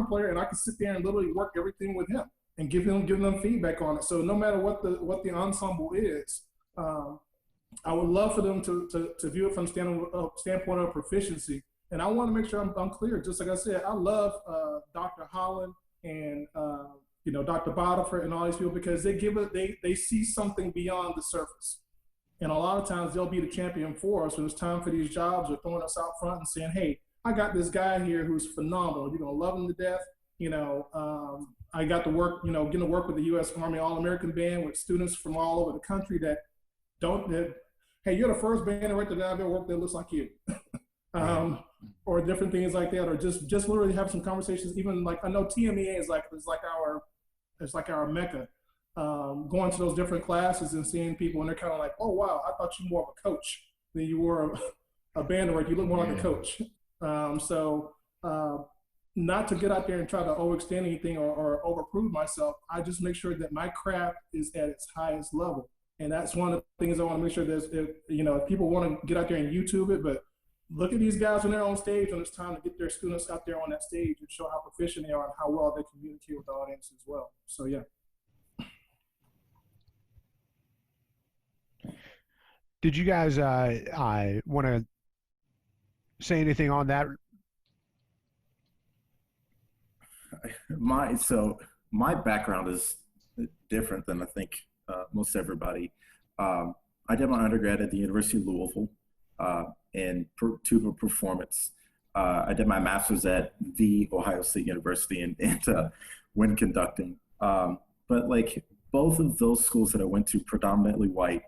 player, and I can sit there and literally work everything with him and give them feedback on it. So no matter what the ensemble is, I would love for them to view it from standpoint of proficiency. And I want to make sure I'm clear. Just like I said, I love Dr. Holland and Dr. Bodiford and all these people, because they see something beyond the surface. And a lot of times they'll be the champion for us when it's time for these jobs, or throwing us out front and saying, hey, I got this guy here who's phenomenal. You're going to love him to death. I got to work, getting to work with the U.S. Army All-American Band with students from all over the country hey, you're the first band director that I've ever worked that looks like you. Or different things like that, or just literally have some conversations. Even like, I know TMEA is like our mecca. Going to those different classes and seeing people, and they're kind of like, oh wow, I thought you were more of a coach than you were a band director. You look more like a coach. Not to get out there and try to overextend anything or overprove myself. I just make sure that my craft is at its highest level, and that's one of the things I want to make sure if people want to get out there and YouTube it, but look at these guys when they're on stage, when it's time to get their students out there on that stage and show how proficient they are and how well they communicate with the audience as well. So yeah. Did you guys want to say anything on that? My background is different than I think most everybody. I did my undergrad at the University of Louisville in tuba performance. I did my master's at the Ohio State University in wind conducting. But like both of those schools that I went to, predominantly white.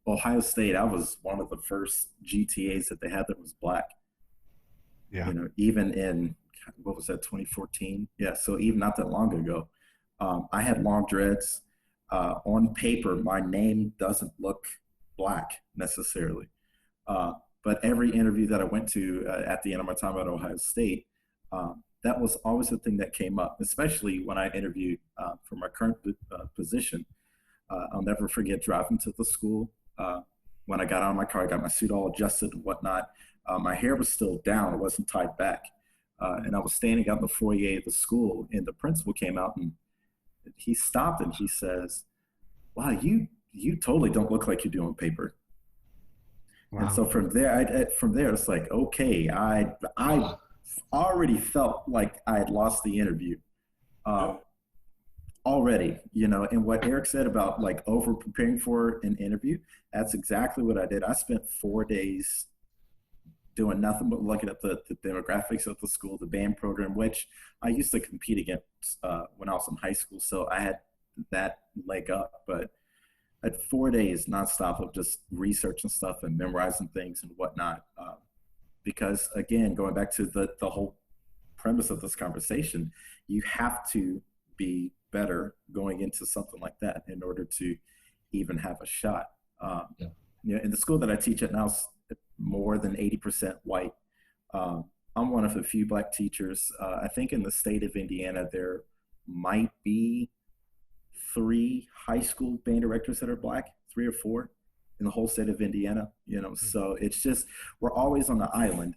Ohio State, I was one of the first GTAs that they had that was black. Yeah. Even in, what was that, 2014? Yeah, so even not that long ago. I had long dreads. On paper, my name doesn't look black necessarily. But every interview that I went to at the end of my time at Ohio State, that was always the thing that came up, especially when I interviewed for my current position. I'll never forget driving to the school. When I got out of my car, I got my suit all adjusted and whatnot. My hair was still down, it wasn't tied back. And I was standing out in the foyer of the school, and the principal came out and he stopped and he says, wow, you you totally don't look like you do on paper. Wow. And so from there, it's like, okay, I already felt like I had lost the interview already, you know. And what Errick said about like over preparing for an interview, that's exactly what I did. I spent 4 days doing nothing but looking at the demographics of the school, the band program, which I used to compete against when I was in high school. So I had that leg up, but I had 4 days nonstop of just researching stuff and memorizing things and whatnot. Because again, going back to the whole premise of this conversation, you have to be better going into something like that in order to even have a shot. You know, in the school that I teach at now, more than 80% white. I'm one of a few black teachers. I think in the state of Indiana, there might be 3 high school band directors that are black, 3 or 4 in the whole state of Indiana, you know. So it's just, we're always on the island,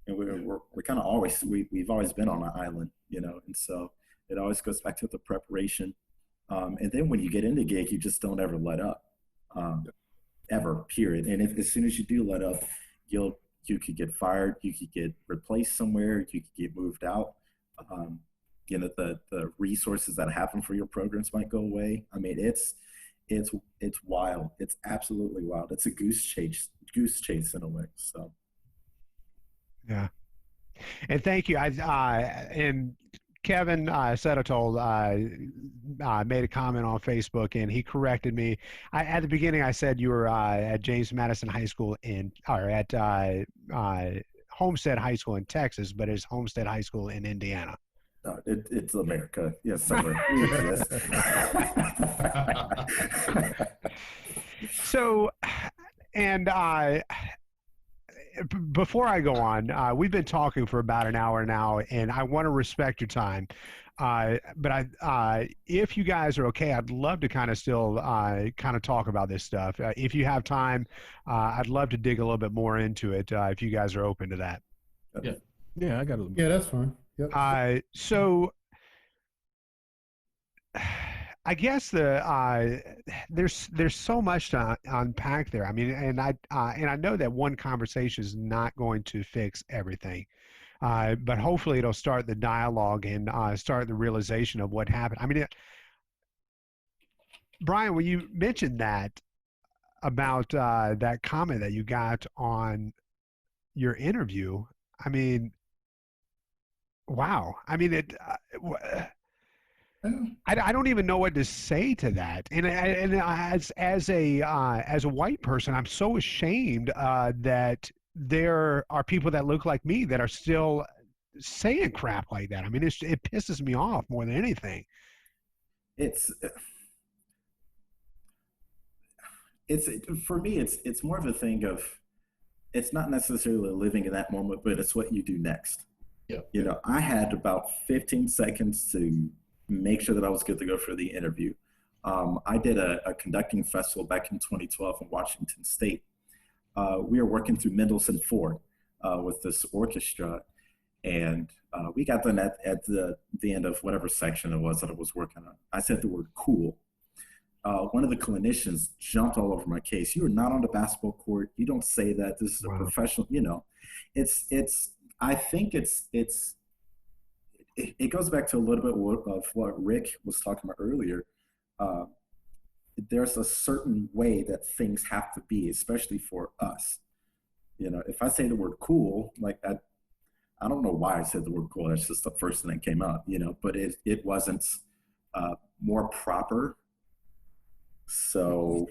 and we're kind of always, we've always been on an island, you know. And so it always goes back to the preparation. And then when you get into gig, you just don't ever let up. Ever, period. And as soon as you do let up, you could get fired, you could get replaced somewhere, you could get moved out. You know, the resources that happen for your programs might go away. I mean, it's wild. It's absolutely wild. It's a goose chase in a way. So, yeah. And thank you. And Kevin Setotol made a comment on Facebook, and he corrected me. At the beginning, I said you were at James Madison High School at Homestead High School in Texas, but it's Homestead High School in Indiana. No, it's America. Yes, somewhere. So, and before I go on, we've been talking for about an hour now, and I want to respect your time. But if you guys are okay, I'd love to kind of still kind of talk about this stuff. If you have time, I'd love to dig a little bit more into it. If you guys are open to that. Yeah, I got a little. Yeah, that's fine. Yep. So I guess there's so much to unpack there. I mean, and I know that one conversation is not going to fix everything, but hopefully it'll start the dialogue and start the realization of what happened. I mean, Bryen, when you mentioned that about that comment that you got on your interview, I mean, wow. I mean, I don't even know what to say to that. And as a white person, I'm so ashamed that there are people that look like me that are still saying crap like that. I mean, it pisses me off more than anything. It's for me, it's more of a thing of, it's not necessarily living in that moment, but it's what you do next. Yeah. You know, I had about 15 seconds to make sure that I was good to go for the interview. I did a conducting festival back in 2012 in Washington State. We were working through Mendelssohn IV with this orchestra, and we got done at the end of whatever section it was that I was working on. I said the word cool. One of the clinicians jumped all over my case. You are not on the basketball court. You don't say that. This is a professional, you know. I think it goes back to a little bit of what Rick was talking about earlier. There's a certain way that things have to be, especially for us. You know, if I say the word cool, like I don't know why I said the word cool. That's just the first thing that came out, you know, but it wasn't more proper. So,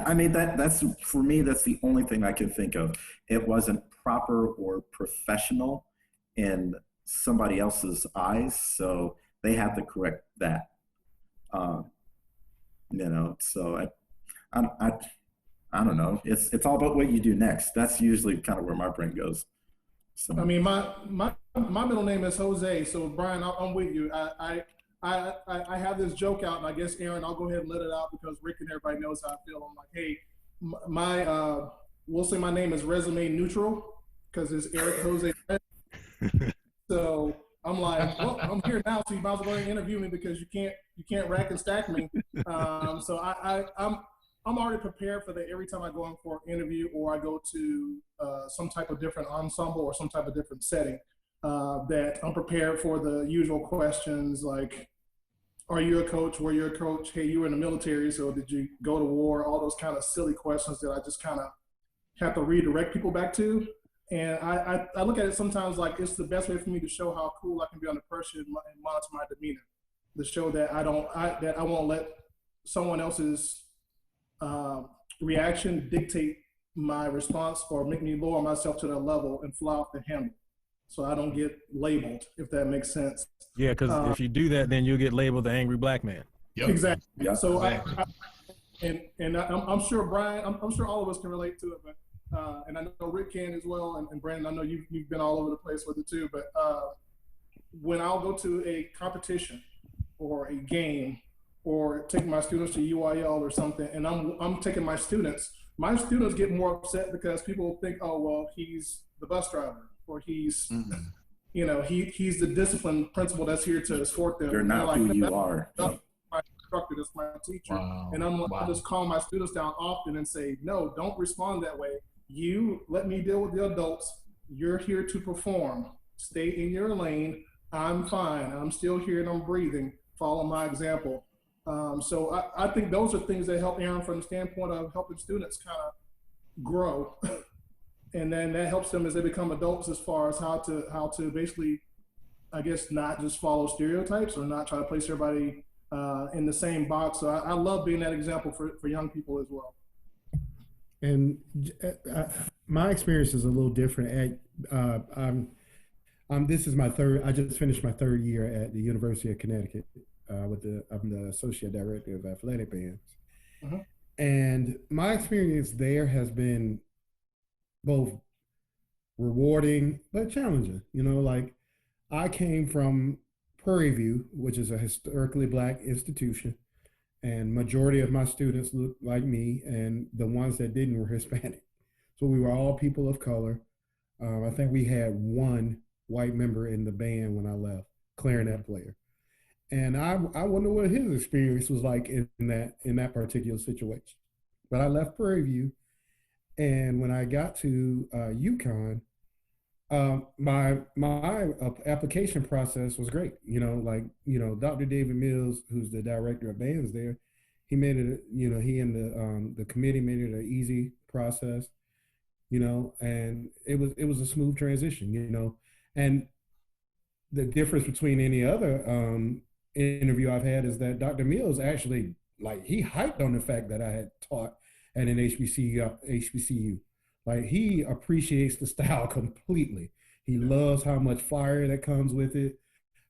I mean, that's for me, that's the only thing I can think of. It wasn't proper or professional in somebody else's eyes, so they had to correct that. You know, so I don't know. It's all about what you do next. That's usually kind of where my brain goes. So I mean, my middle name is Jose, so Bryen, I'm with you. I have this joke out, and I guess, Aaron, I'll go ahead and let it out because Rick and everybody knows how I feel. I'm like, hey, we'll say my name is resume neutral because it's Errick Jose. So I'm like, well, I'm here now, so you might as well go ahead and interview me because you can't rack and stack me. So I'm already prepared for that every time I go in for an interview or I go to some type of different ensemble or some type of different setting. That I'm prepared for the usual questions like, are you a coach? Were you a coach? Hey, you were in the military, so did you go to war? All those kind of silly questions that I just kind of have to redirect people back to. And I look at it sometimes like it's the best way for me to show how cool I can be on the person and monitor my demeanor, to show that I won't let someone else's reaction dictate my response or make me lower myself to that level and fly off the handle. So I don't get labeled, if that makes sense. Yeah, because if you do that, then you'll get labeled the angry black man. Yep. Exactly. Yep. So Exactly. I'm sure Bryen, I'm sure all of us can relate to it, but and I know Rick can as well, and Brandon, I know you've been all over the place with it too. But when I'll go to a competition or a game or take my students to UIL or something, and I'm taking my students get more upset because people think, oh well, he's the bus driver. Or he's, you know, he's the discipline principal that's here to escort them. You're not like, who you are. That's my instructor, that's my teacher. Wow. And I just call my students down often and say, no, don't respond that way. You let me deal with the adults. You're here to perform. Stay in your lane. I'm fine. I'm still here and I'm breathing. Follow my example. So I think those are things that help Aaron from the standpoint of helping students kind of grow. And then that helps them as they become adults as far as how to basically, I guess, not just follow stereotypes or not try to place everybody in the same box. So I love being that example for young people as well. And my experience is a little different. This is my third. I just finished my third year at the University of Connecticut. I'm the associate director of athletic bands, and my experience there has been both rewarding but challenging. You know, like I came from Prairie View, which is a historically Black institution, and majority of my students looked like me, and the ones that didn't were Hispanic. So we were all people of color. I think we had one white member in the band when I left, clarinet player. And I wonder what his experience was like in that particular situation. But I left Prairie View, and when I got to UConn, my application process was great. You know, Dr. David Mills, who's the director of bands there, he made it. You know, he and the committee made it an easy process. You know, and it was a smooth transition. You know, and the difference between any other interview I've had is that Dr. Mills actually, like, he hyped on the fact that I had taught at an HBCU. Like, he appreciates the style completely. He loves how much fire that comes with it,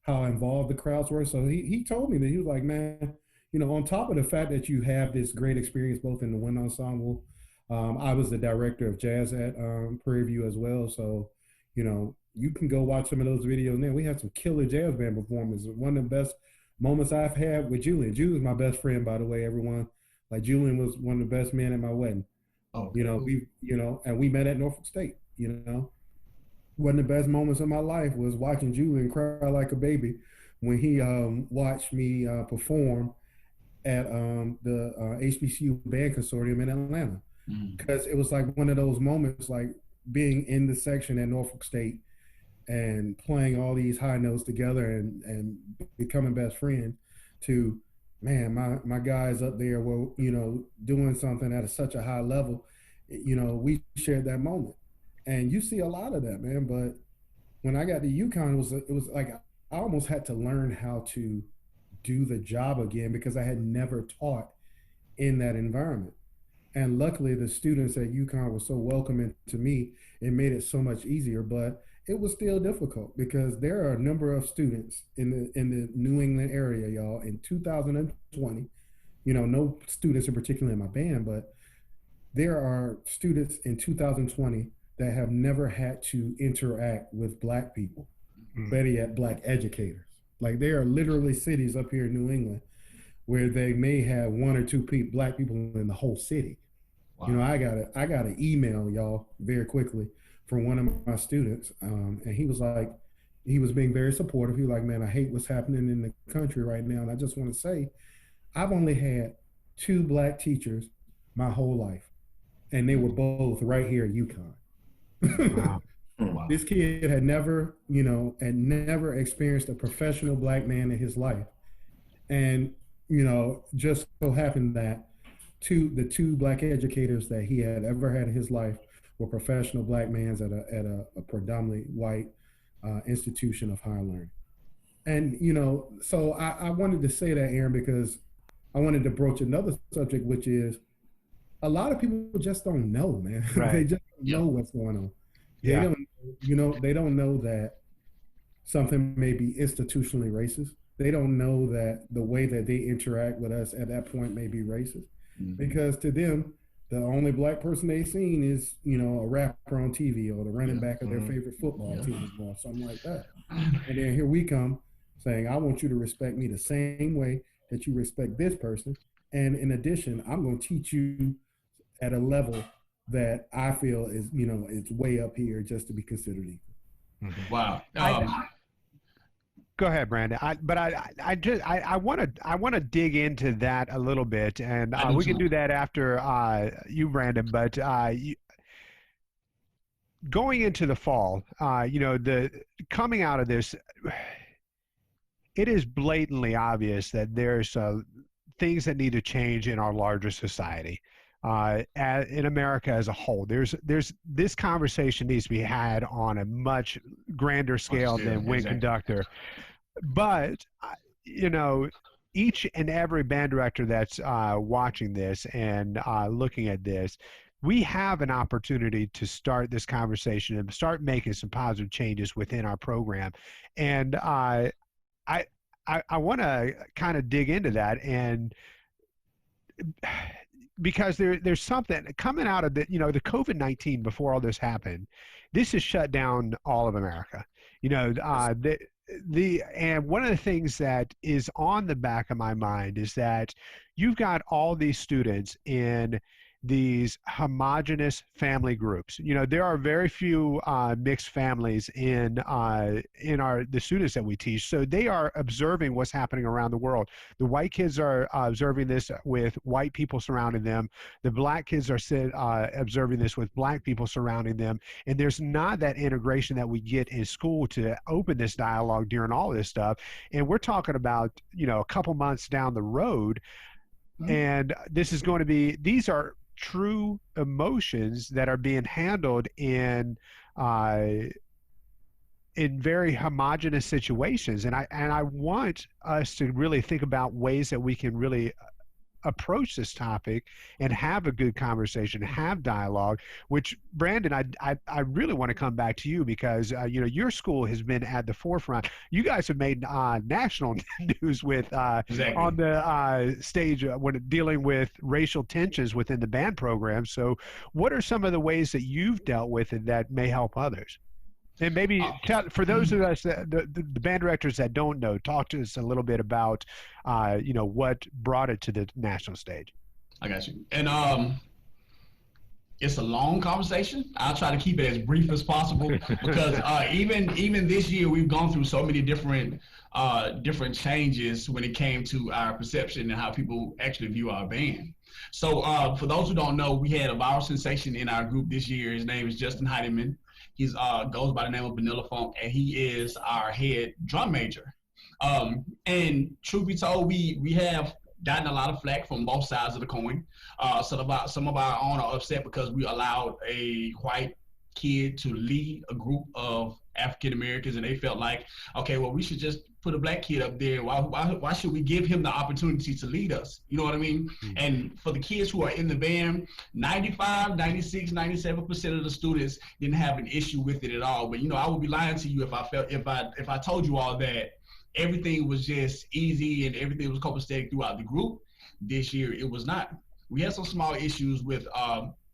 how involved the crowds were. So he told me that he was like, man, you know, on top of the fact that you have this great experience both in the wind ensemble, I was the director of jazz at Prairie View as well. So, you know, you can go watch some of those videos now. We had some killer jazz band performances. One of the best moments I've had with Julian. Julian's my best friend, by the way, everyone. Like, Julian was one of the best men at my wedding. Oh, you know, and we met at Norfolk State. You know, one of the best moments of my life was watching Julian cry like a baby when he watched me perform at the HBCU Band Consortium in Atlanta, because it was like one of those moments, like being in the section at Norfolk State and playing all these high notes together and becoming best friends to, man, my guys up there were, you know, doing something at such a high level. You know, we shared that moment, and you see a lot of that, man. But when I got to UConn, it was like I almost had to learn how to do the job again because I had never taught in that environment. And luckily, the students at UConn were so welcoming to me, it made it so much easier. But it was still difficult because there are a number of students in the New England area, y'all, in 2020. You know, no students in particular in my band, but there are students in 2020 that have never had to interact with Black people, better yet, Black educators. Like, there are literally cities up here in New England where they may have one or two Black people in the whole city. Wow. You know, I got an email, y'all, very quickly from one of my students, and he was like, he was being very supportive. He was like, man, I hate what's happening in the country right now. And I just want to say, I've only had 2 black teachers my whole life, and they were both right here at UConn. Wow. Wow. This kid had never, had never experienced a professional black man in his life. And, just so happened that the two black educators that he had ever had in his life were professional black men at a predominantly white institution of higher learning. And, so I wanted to say that, Aaron, because I wanted to broach another subject, which is a lot of people just don't know, man. Right. They just don't know what's going on. They Yeah. don't, they don't know that something may be institutionally racist. They don't know that the way that they interact with us at that point may be racist. Mm-hmm. Because to them, the only black person they've seen is, a rapper on TV or the running back of their favorite football team or something like that. And then here we come saying, I want you to respect me the same way that you respect this person. And in addition, I'm going to teach you at a level that I feel is, it's way up here just to be considered equal. Mm-hmm. Wow. Go ahead, Brandon. I want to dig into that a little bit, and we can do that after you, Brandon. But going into the fall, the coming out of this, it is blatantly obvious that there's things that need to change in our larger society. In America as a whole, there's this conversation needs to be had on a much grander scale than Wing Conductor. But each and every band director that's watching this and looking at this, we have an opportunity to start this conversation and start making some positive changes within our program. And I want to kind of dig into that, and because there's something coming out of the COVID-19 before all this happened. This has shut down all of America. And one of the things that is on the back of my mind is that you've got all these students in these homogenous family groups. There are very few mixed families in the students that we teach. So they are observing what's happening around the world. The white kids are observing this with white people surrounding them. The black kids are observing this with black people surrounding them. And there's not that integration that we get in school to open this dialogue during all of this stuff. And we're talking about, a couple months down the road. Mm-hmm. And this is going to be, these are true emotions that are being handled in very homogenous situations, and I want us to really think about ways that we can really approach this topic and have a good conversation, have dialogue. Which, Brandon, I really want to come back to you because your school has been at the forefront. You guys have made national news with exactly. on the stage when dealing with racial tensions within the band program. So, what are some of the ways that you've dealt with it that may help others? And maybe for those of us, the band directors that don't know, talk to us a little bit about, what brought it to the national stage. I got you. And it's a long conversation. I'll try to keep it as brief as possible because even this year we've gone through so many different changes when it came to our perception and how people actually view our band. So for those who don't know, we had a viral sensation in our group this year. His name is Justin Heidemann. He goes by the name of Vanilla Funk, and he is our head drum major. And truth be told, we have gotten a lot of flack from both sides of the coin. Some of our own are upset because we allowed a white kid to lead a group of African Americans, and they felt like, okay, well, we should just put a black kid up there. Why should we give him the opportunity to lead us? You know what I mean? Mm-hmm. And for the kids who are in the band, 95, 96, 97% of the students didn't have an issue with it at all. But I would be lying to you if I told you all that everything was just easy and everything was copacetic throughout the group. This year, it was not. We had some small issues with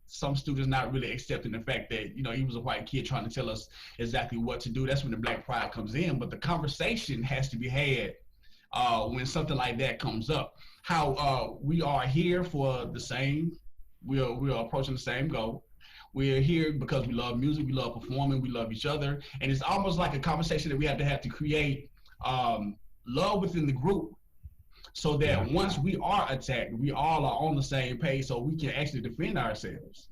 some students not really accepting the fact that, he was a white kid trying to tell us exactly what to do. That's when the black pride comes in. But the conversation has to be had when something like that comes up. How we are here for the same, we are approaching the same goal. We're here because we love music, we love performing, we love each other. And it's almost like a conversation that we have to create love within the group, so that once we are attacked, we all are on the same page so we can actually defend ourselves.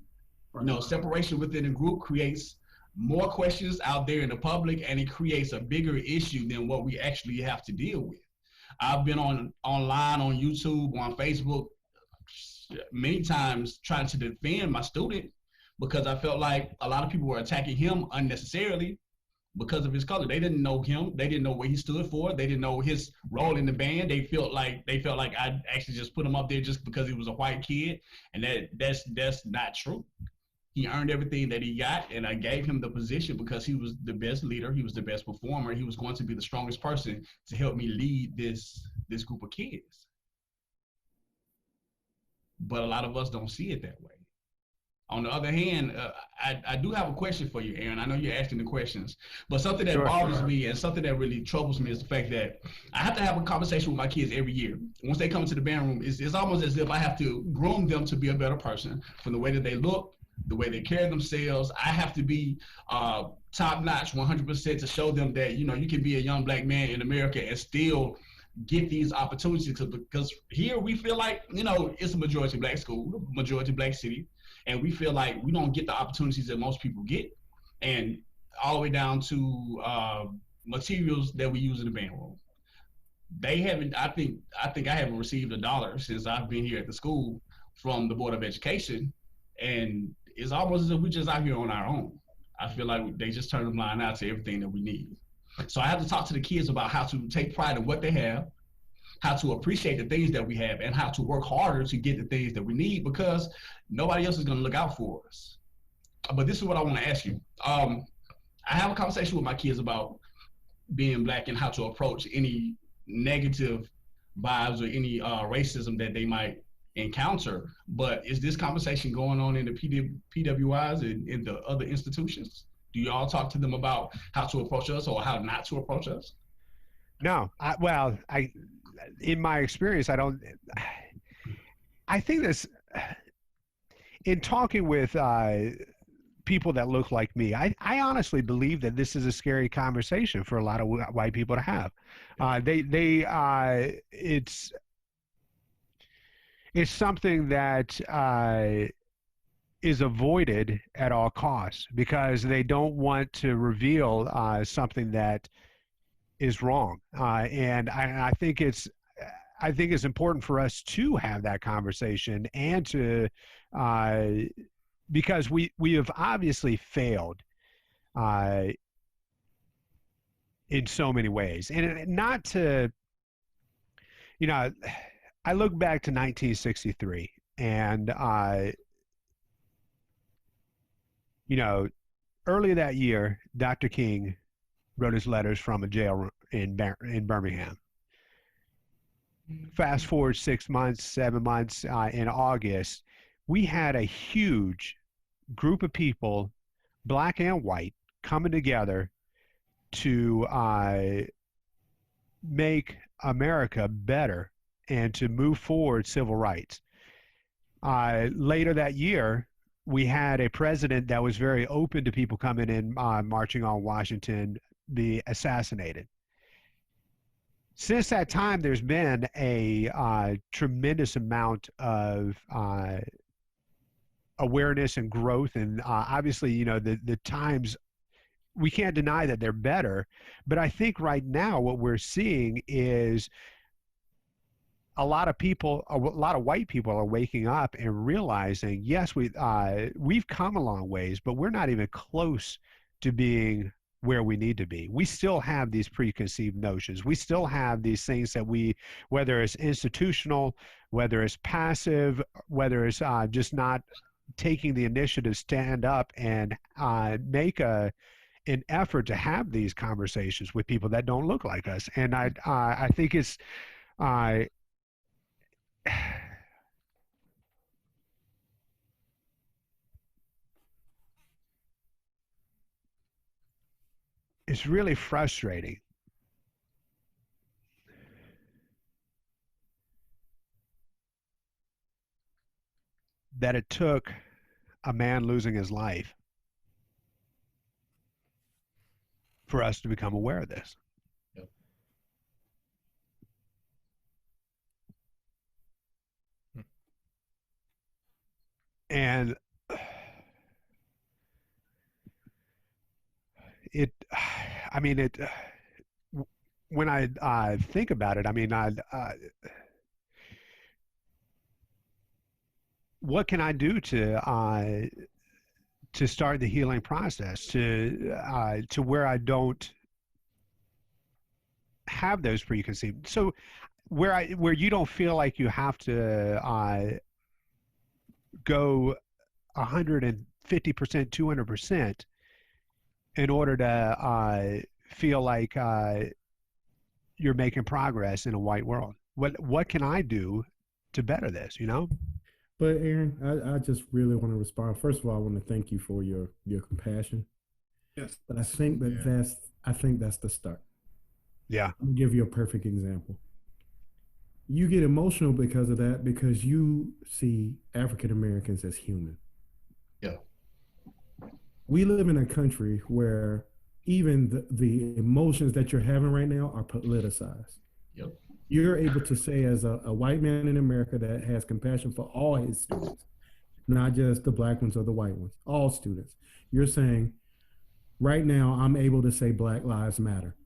You know, separation within the group creates more questions out there in the public, and it creates a bigger issue than what we actually have to deal with. I've been online, on YouTube, on Facebook, many times trying to defend my student because I felt like a lot of people were attacking him unnecessarily because of his color. They didn't know him. They didn't know what he stood for. They didn't know his role in the band. They felt like I actually just put him up there just because he was a white kid, and that's not true. He earned everything that he got, and I gave him the position because he was the best leader. He was the best performer. He was going to be the strongest person to help me lead this group of kids. But a lot of us don't see it that way. On the other hand, I do have a question for you, Aaron. I know you're asking the questions, but something that bothers me and something that really troubles me is the fact that I have to have a conversation with my kids every year. Once they come into the band room, it's almost as if I have to groom them to be a better person from the way that they look, the way they carry themselves. I have to be top-notch 100% to show them that, you know, you can be a young black man in America and still get these opportunities, because here we feel like, you know, it's a majority black school, majority black city, and we feel like we don't get the opportunities that most people get, and all the way down to materials that we use in the band room. They haven't, I think I haven't received $1 since I've been here at the school from the Board of Education, and it's almost as if we're just out here on our own. I feel like they just turn a blind eye to everything that we need. So I have to talk to the kids about how to take pride in what they have, how to appreciate the things that we have, and how to work harder to get the things that we need, because nobody else is going to look out for us. But this is what I want to ask you. I have a conversation with my kids about being black and how to approach any negative vibes or any racism that they might encounter. But is this conversation going on in the PWIs and in the other institutions? Do you all talk to them about how to approach us or how not to approach us? No. In my experience, I think this, in talking with people that look like me, I honestly believe that this is a scary conversation for a lot of white people to have. It's something that is avoided at all costs because they don't want to reveal something that is wrong. And I think it's important for us to have that conversation and to because we have obviously failed in so many ways. And not to, you know, I look back to 1963 and, you know, earlier that year, Dr. King wrote his letters from a jail in Birmingham. Fast forward 6 months, 7 months, in August, we had a huge group of people, black and white, coming together to make America better and to move forward civil rights. Later that year, we had a president that was very open to people coming in, marching on Washington, be assassinated. Since that time, there's been a tremendous amount of awareness and growth, and obviously, you know, the times, we can't deny that they're better, but I think right now what we're seeing is a lot of white people are waking up and realizing, yes, we've come a long ways, but we're not even close to being where we need to be. We still have these preconceived notions. We still have these things that whether it's institutional, whether it's passive, whether it's just not taking the initiative, stand up and make an effort to have these conversations with people that don't look like us. And I think it's it's really frustrating that it took a man losing his life for us to become aware of this. Yep. And when I think about it, I mean, what can I do to start the healing process to where I don't have those preconceived? So where you don't feel like you have to go 150%, 200% in order to feel like you're making progress in a white world. What can I do to better this, you know? But Aaron, I just really want to respond. First of all, I want to thank you for your compassion. Yes. But I think that's the start. Yeah. I'll give you a perfect example. You get emotional because of that, because you see African Americans as human. Yeah. We live in a country where even the emotions that you're having right now are politicized. Yep. You're able to say, as a white man in America that has compassion for all his students, not just the black ones or the white ones, all students. You're saying, right now, I'm able to say Black Lives Matter.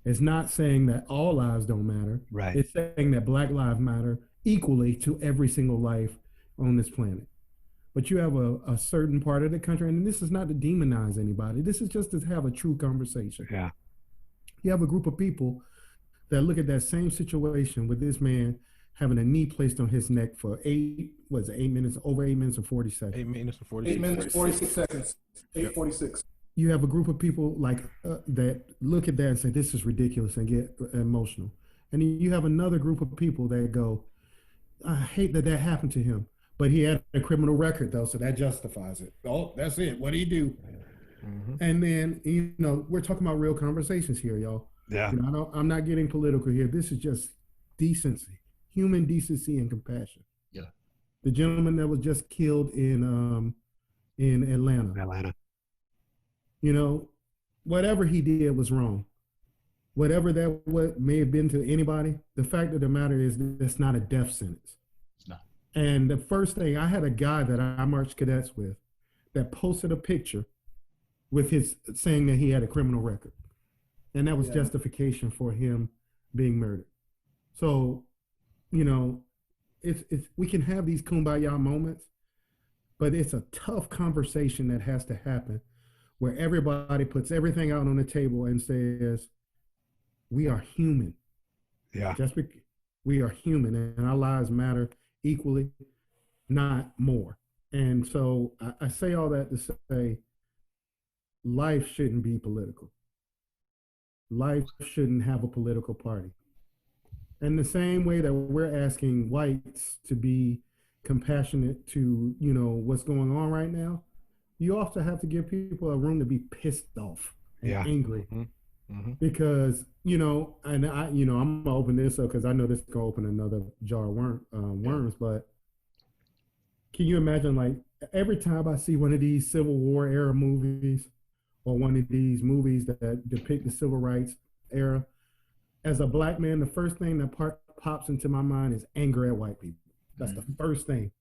It's not saying that all lives don't matter. Right. It's saying that Black lives matter equally to every single life on this planet. But you have a certain part of the country, and this is not to demonize anybody. This is just to have a true conversation. Yeah. You have a group of people that look at that same situation with this man having a knee placed on his neck for 8 minutes, over 8 minutes and 40 seconds. 8 minutes and 46. 8 minutes, 46 seconds. 8:46. You have a group of people like that look at that and say, this is ridiculous, and get emotional. And then you have another group of people that go, I hate that happened to him, but he had a criminal record though, so that justifies it. Oh, that's it. What did he do? Mm-hmm. And then, we're talking about real conversations here, y'all. Yeah. I'm not getting political here. This is just decency, human decency and compassion. Yeah. The gentleman that was just killed in Atlanta. Whatever he did was wrong. Whatever what may have been to anybody, the fact of the matter is that's not a death sentence. It's not. And the first thing, I had a guy that I marched cadets with that posted a picture with his saying that he had a criminal record. And that was justification for him being murdered. So, it's we can have these kumbaya moments, but it's a tough conversation that has to happen where everybody puts everything out on the table and says, we are human. Yeah. We are human, and our lives matter equally, not more. And so I say all that to say life shouldn't be political. Life shouldn't have a political party. And the same way that we're asking whites to be compassionate to, what's going on right now, you also have to give people a room to be pissed off and angry. Mm-hmm. Mm-hmm. Because, and I'm gonna open this up because I know this is gonna open another jar of worms, but can you imagine, like, every time I see one of these Civil War era movies or one of these movies that depict the civil rights era, as a black man, the first thing that pops into my mind is anger at white people. That's the first thing.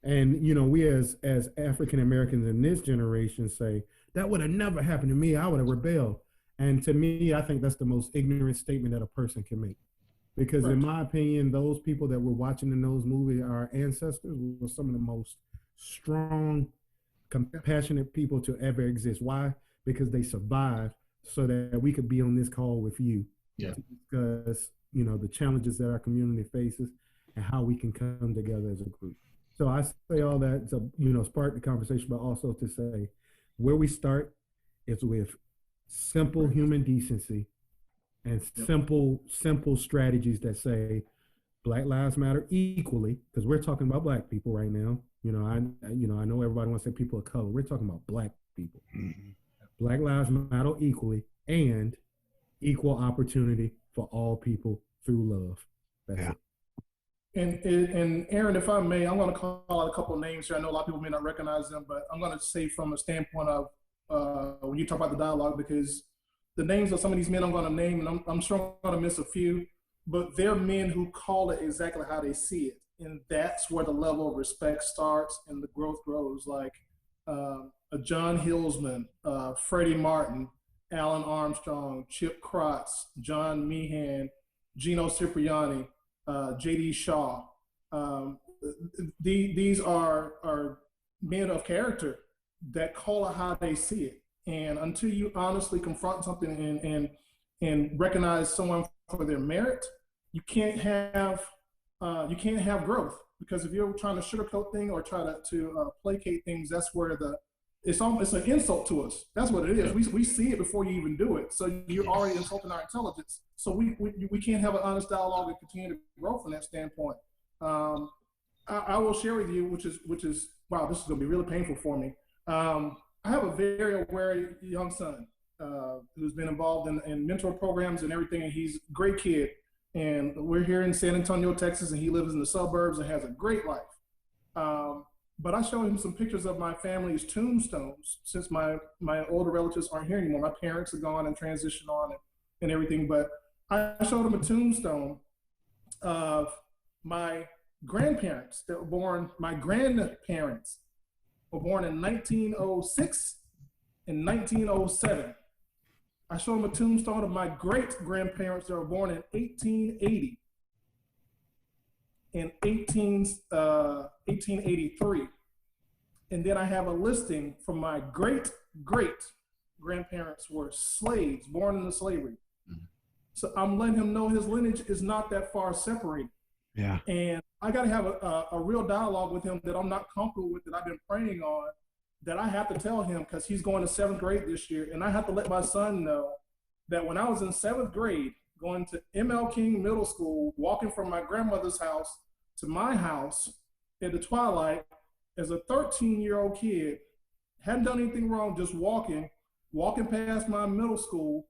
And, we as African Americans in this generation say, that would have never happened to me. I would have rebelled. And to me, I think that's the most ignorant statement that a person can make. Because in my opinion, those people that were watching in those movies, our ancestors, were some of the most strong, compassionate people to ever exist. Why? Because they survived so that we could be on this call with you. Yeah. Because, the challenges that our community faces and how we can come together as a group. So I say all that to, spark the conversation, but also to say where we start is with simple human decency and simple strategies that say Black Lives Matter equally, because we're talking about Black people right now. I know everybody wants to say people of color. We're talking about Black people. Mm-hmm. Black Lives Matter equally, and equal opportunity for all people through love. That's it. And Aaron, if I may, I'm going to call out a couple of names here. I know a lot of people may not recognize them, but I'm going to say from a standpoint of when you talk about the dialogue, because the names of some of these men I'm going to name, and I'm sure I'm going to miss a few, but they're men who call it exactly how they see it. And that's where the level of respect starts and the growth grows. Like a John Hillsman, Freddie Martin, Alan Armstrong, Chip Krotz, John Meehan, Gino Cipriani, J.D. Shaw. These are men of character that call it how they see it. And until you honestly confront something and recognize someone for their merit, you can't have growth. Because if you're trying to sugarcoat things or try to placate things, that's where it's an insult to us. That's what it is. We see it before you even do it. So you're already insulting our intelligence. So we can't have an honest dialogue and continue to grow from that standpoint. I will share with you, which is wow, this is going to be really painful for me. I have a very aware young son who's been involved in mentor programs and everything, and he's a great kid. And we're here in San Antonio, Texas, and he lives in the suburbs and has a great life. But I showed him some pictures of my family's tombstones since my older relatives aren't here anymore. My parents are gone and transitioned on and everything. But I showed him a tombstone of my grandparents that were born, my grandparents were born in 1906 and 1907. I showed him a tombstone of my great-grandparents that were born in 1880 and 1883. And then I have a listing from my great-great-grandparents were slaves, born into slavery. Mm-hmm. So I'm letting him know his lineage is not that far separated. Yeah. And I got to have a real dialogue with him that I'm not comfortable with, that I've been praying on, that I have to tell him, because he's going to 7th grade this year. And I have to let my son know that when I was in 7th grade, going to M.L. King Middle School, walking from my grandmother's house to my house at the twilight as a 13-year-old kid, hadn't done anything wrong, just walking past my middle school,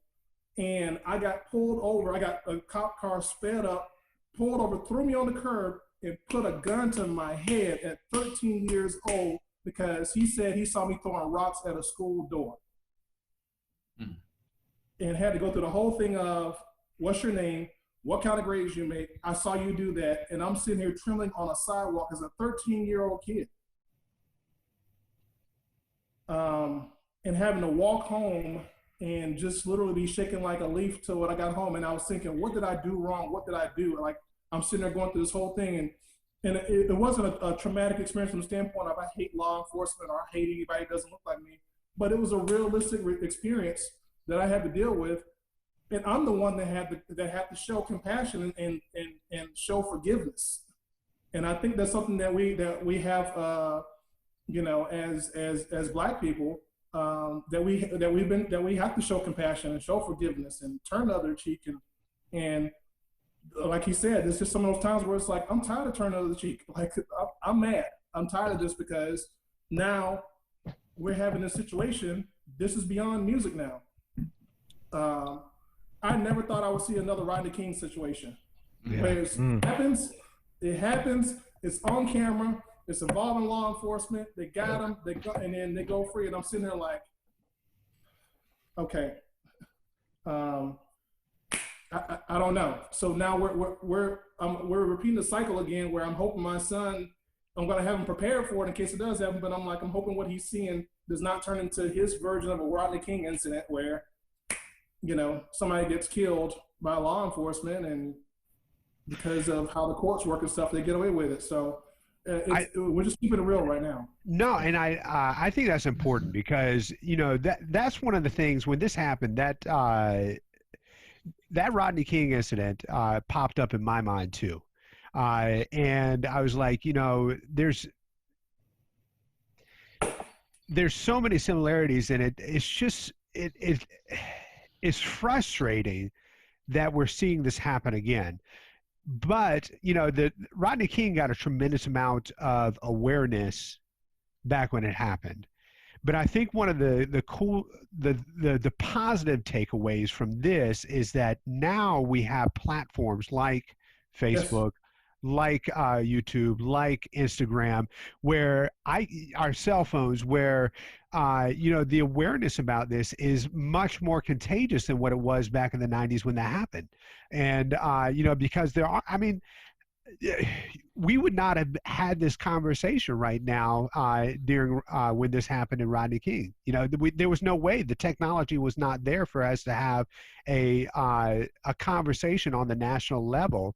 and I got pulled over. I got a cop car sped up, pulled over, threw me on the curb, and put a gun to my head at 13 years old because he said he saw me throwing rocks at a school door. Mm. And had to go through the whole thing of, what's your name? What kind of grades you make? I saw you do that. And I'm sitting here trembling on a sidewalk as a 13-year-old kid. And having to walk home and just literally be shaking like a leaf till when I got home. And I was thinking, what did I do wrong? What did I do? Like, I'm sitting there going through this whole thing. And it wasn't a traumatic experience from the standpoint of I hate law enforcement or I hate anybody that doesn't look like me. But it was a realistic experience that I had to deal with. And I'm the one that had to show compassion and show forgiveness. And I think that's something that we have, as Black people, that we have to show compassion and show forgiveness and turn the other cheek. And like he said, it's just some of those times where it's like, I'm tired of turning the other cheek. Like, I'm mad. I'm tired of this because now we're having a situation. This is beyond music now. I never thought I would see another Rodney King situation. Yeah. Where it happens, it's on camera, it's involving law enforcement, they got him, and then they go free, and I'm sitting there like, okay, I don't know. So now we're repeating the cycle again, where I'm hoping my son, I'm going to have him prepared for it in case it does happen, but I'm hoping what he's seeing does not turn into his version of a Rodney King incident where, somebody gets killed by law enforcement, and because of how the courts work and stuff, they get away with it. So we're just keeping it real right now. No, and I think that's important because that's one of the things when this happened that Rodney King incident popped up in my mind too, and I was like, there's so many similarities in it. It's just it's frustrating that we're seeing this happen again. But, the Rodney King got a tremendous amount of awareness back when it happened. But I think one of the positive takeaways from this is that now we have platforms like Facebook, like YouTube, like Instagram, where our cell phones, where the awareness about this is much more contagious than what it was back in the 90s when that happened. And because there are, I mean, we would not have had this conversation right now during when this happened in Rodney King. There was no way. The technology was not there for us to have a conversation on the national level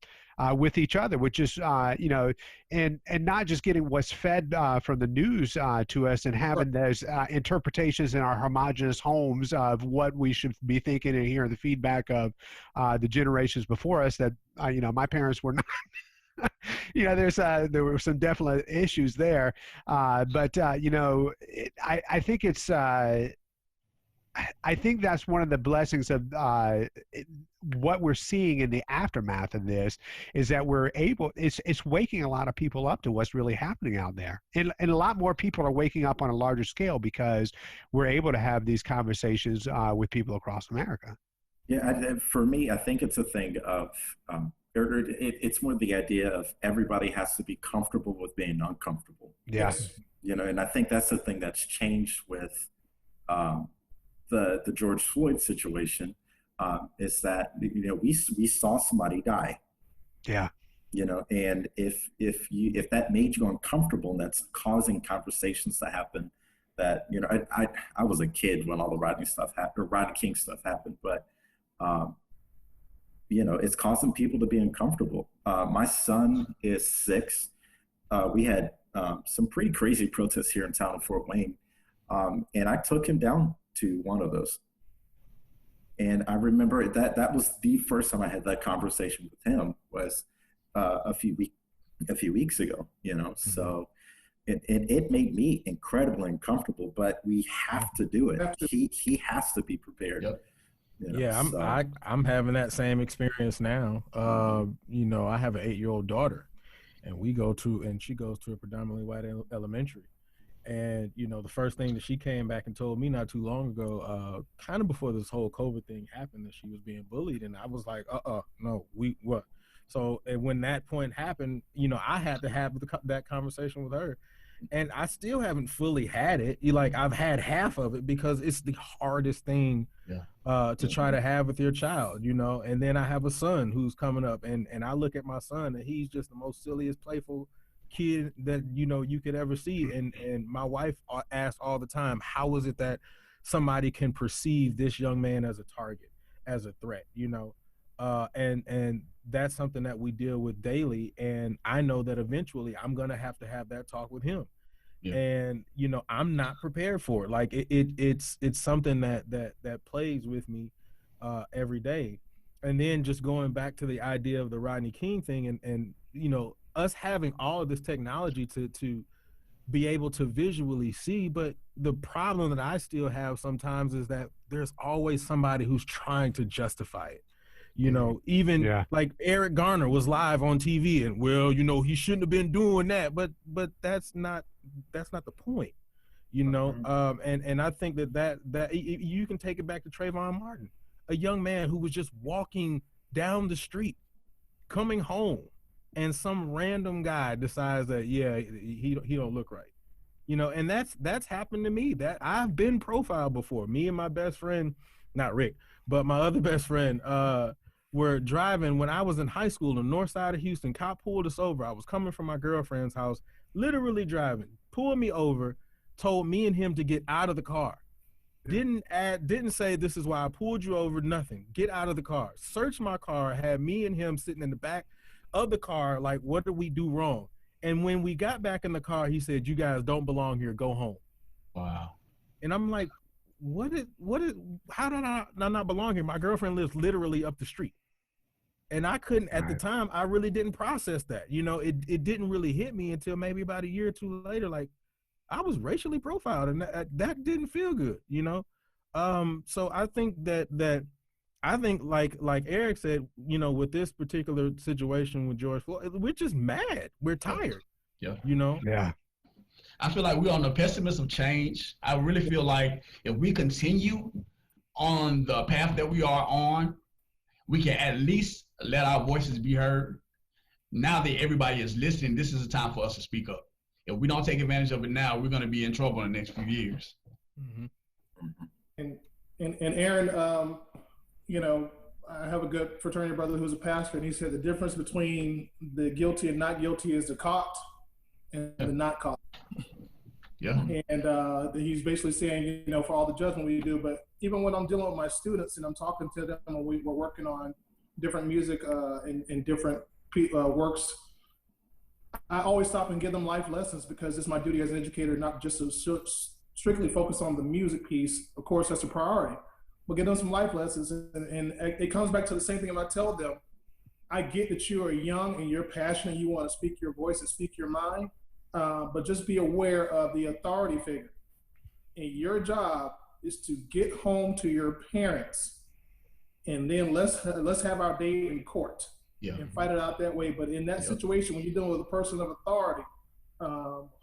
with each other, which is and not just getting what's fed from the news to us and having those interpretations in our homogenous homes of what we should be thinking and hearing the feedback of the generations before us that my parents were not. There were some definite issues there, but I think it's I think that's one of the blessings of what we're seeing in the aftermath of this is that it's waking a lot of people up to what's really happening out there, and a lot more people are waking up on a larger scale because we're able to have these conversations with people across America. Yeah, for me, I think it's a thing of. It's more the idea of everybody has to be comfortable with being uncomfortable. Yes. And I think that's the thing that's changed with the George Floyd situation is that, we saw somebody die. Yeah. And if that made you uncomfortable and that's causing conversations to happen that, I was a kid when all the Rodney King stuff happened, but it's causing people to be uncomfortable. My son is 6. We had some pretty crazy protests here in town in Fort Wayne. And I took him down to one of those. And I remember that was the first time I had that conversation with him was a few weeks ago, Mm-hmm. So it made me incredibly uncomfortable, but we have to do it. He has to be prepared. Yep. I'm having that same experience now. I have an 8-year-old daughter, and she goes to a predominantly white elementary. And, the first thing that she came back and told me not too long ago, kind of before this whole COVID thing happened, that she was being bullied. And I was like, no, what? So and when that point happened, I had to have that conversation with her. And I still haven't fully had it. I've had half of it because it's the hardest thing to try to have with your child, And then I have a son who's coming up, and I look at my son, and he's just the most silliest, playful kid that you could ever see. And my wife asks all the time, how is it that somebody can perceive this young man as a target, as a threat, and that's something that we deal with daily. And I know that eventually I'm going to have that talk with him. Yeah. And, I'm not prepared for it. It's something that plays with me every day. And then just going back to the idea of the Rodney King thing and us having all of this technology to be able to visually see. But the problem that I still have sometimes is that there's always somebody who's trying to justify it. Like Eric Garner was live on TV and he shouldn't have been doing that, but that's not the point, and I think that you can take it back to Trayvon Martin, a young man who was just walking down the street, coming home, and some random guy decides that he don't look right, and that's happened to me. That I've been profiled before. Me and my best friend, not Rick, but my other best friend, were driving when I was in high school on the north side of Houston. Cop pulled us over. I was coming from my girlfriend's house, literally driving, pulled me over, told me and him to get out of the car. Didn't say this is why I pulled you over, nothing. Get out of the car. Searched my car, had me and him sitting in the back of the car, like, what did we do wrong? And when we got back in the car, he said, you guys don't belong here, go home. Wow. And I'm like, how did I not belong here? My girlfriend lives literally up the street. And I couldn't, at the time, I really didn't process that. It didn't really hit me until maybe about a year or two later. Like, I was racially profiled, and that didn't feel good, So I think that like Errick said, with this particular situation with George Floyd, we're just mad. We're tired. Yeah. Yeah. I feel like we're on the precipice of change. I really feel like if we continue on the path that we are on, we can at least let our voices be heard. now that everybody is listening, this is the time for us to speak up. If we don't take advantage of it now, we're going to be in trouble in the next few years. And Aaron, you know, I have a good fraternity brother who's a pastor, and he said the difference between the guilty and not guilty is the caught and the not caught. Yeah. And he's basically saying, you know, for all the judgment we do, but even when I'm dealing with my students and I'm talking to them and we're working on different music and different works, I always stop and give them life lessons, because it's my duty as an educator not just to strictly focus on the music piece. Of course, that's a priority, but give them some life lessons. And it comes back to the same thing. If I tell them, I get that you are young and you're passionate, you want to speak your voice and speak your mind, but just be aware of the authority figure. And your job is to get home to your parents, and then let's have our day in court. Yeah. And fight it out that way. But in that situation, when you're dealing with a person of authority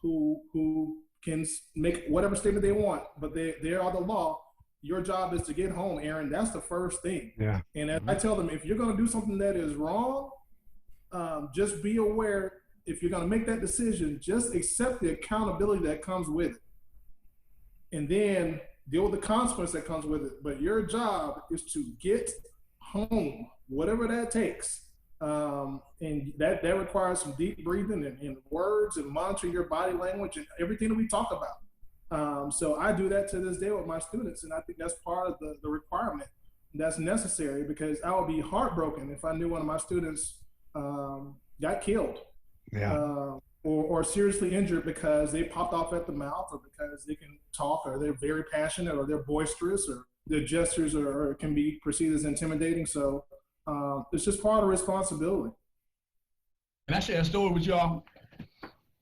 who can make whatever statement they want, but they are the law, your job is to get home, Aaron. That's the first thing. Yeah. And I tell them, if you're going to do something that is wrong, just be aware. If you're going to make that decision, just accept the accountability that comes with it, and then deal with the consequence that comes with it. But your job is to get home, whatever that takes. And that requires some deep breathing and words and monitoring your body language and everything that we talk about. So I do that to this day with my students, and I think that's part of the requirement that's necessary, because I would be heartbroken if I knew one of my students got killed, or seriously injured because they popped off at the mouth, or because they can talk, or they're very passionate, or they're boisterous, or their gestures or can be perceived as intimidating. So it's just part of responsibility. Can I share a story with y'all?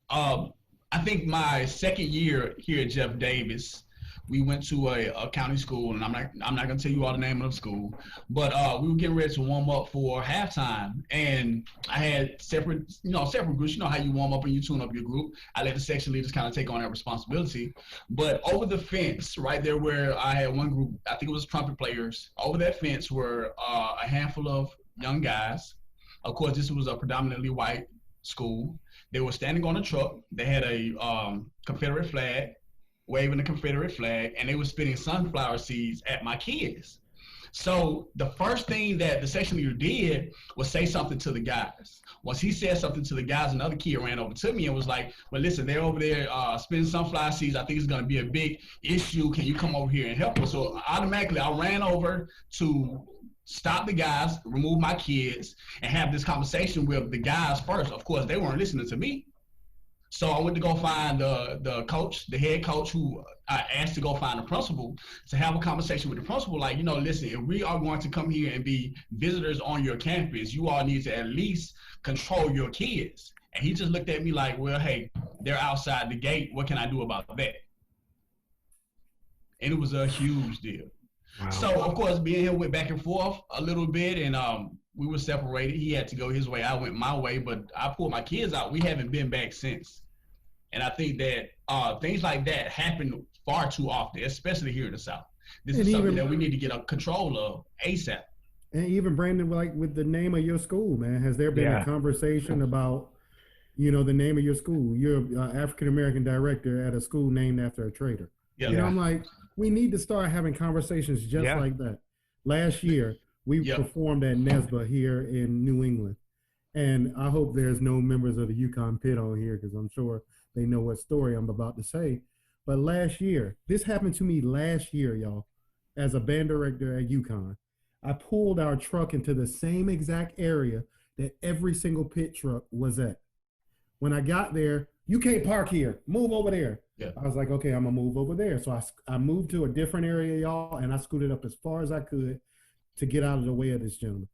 I think my second year here at Jeff Davis, we went to a county school, and I'm not gonna tell you all the name of the school, but we were getting ready to warm up for halftime, and I had separate groups. You know how you warm up and you tune up your group. I let the section leaders kind of take on that responsibility. But over the fence, right there where I had one group, I think it was trumpet players. Over that fence were a handful of young guys. Of course, this was a predominantly white school. They were standing on a truck. They had a Confederate flag, waving the Confederate flag, and they were spitting sunflower seeds at my kids. So the first thing that the section leader did was say something to the guys. Once he said something to the guys, another kid ran over to me and was like, well, listen, they're over there spitting sunflower seeds. I think it's going to be a big issue. Can you come over here and help us? So automatically I ran over to stop the guys, remove my kids, and have this conversation with the guys first. Of course, they weren't listening to me. So I went to go find the coach, the head coach, who I asked to go find the principal to have a conversation with the principal. Like, listen, if we are going to come here and be visitors on your campus, you all need to at least control your kids. And he just looked at me like, well, hey, they're outside the gate. What can I do about that? And it was a huge deal. Wow. So, of course, me and him went back and forth a little bit, and we were separated. He had to go his way. I went my way, but I pulled my kids out. We haven't been back since. And I think that things like that happen far too often, especially here in the South. This is something that we need to get a control of ASAP. And even, Brandon, like with the name of your school, man, has there been a conversation about, the name of your school? You're an African-American director at a school named after a traitor. Yeah. I'm like, we need to start having conversations just like that. Last year, we performed at NESBA here in New England. And I hope there's no members of the UConn pit on here, because I'm sure they know what story I'm about to say. But last year, this happened to me last year, y'all, as a band director at UConn. I pulled our truck into the same exact area that every single pit truck was at. When I got there, you can't park here, move over there. Yeah. I was like, okay, I'm gonna move over there. So I moved to a different area, y'all, and I scooted up as far as I could to get out of the way of this gentleman.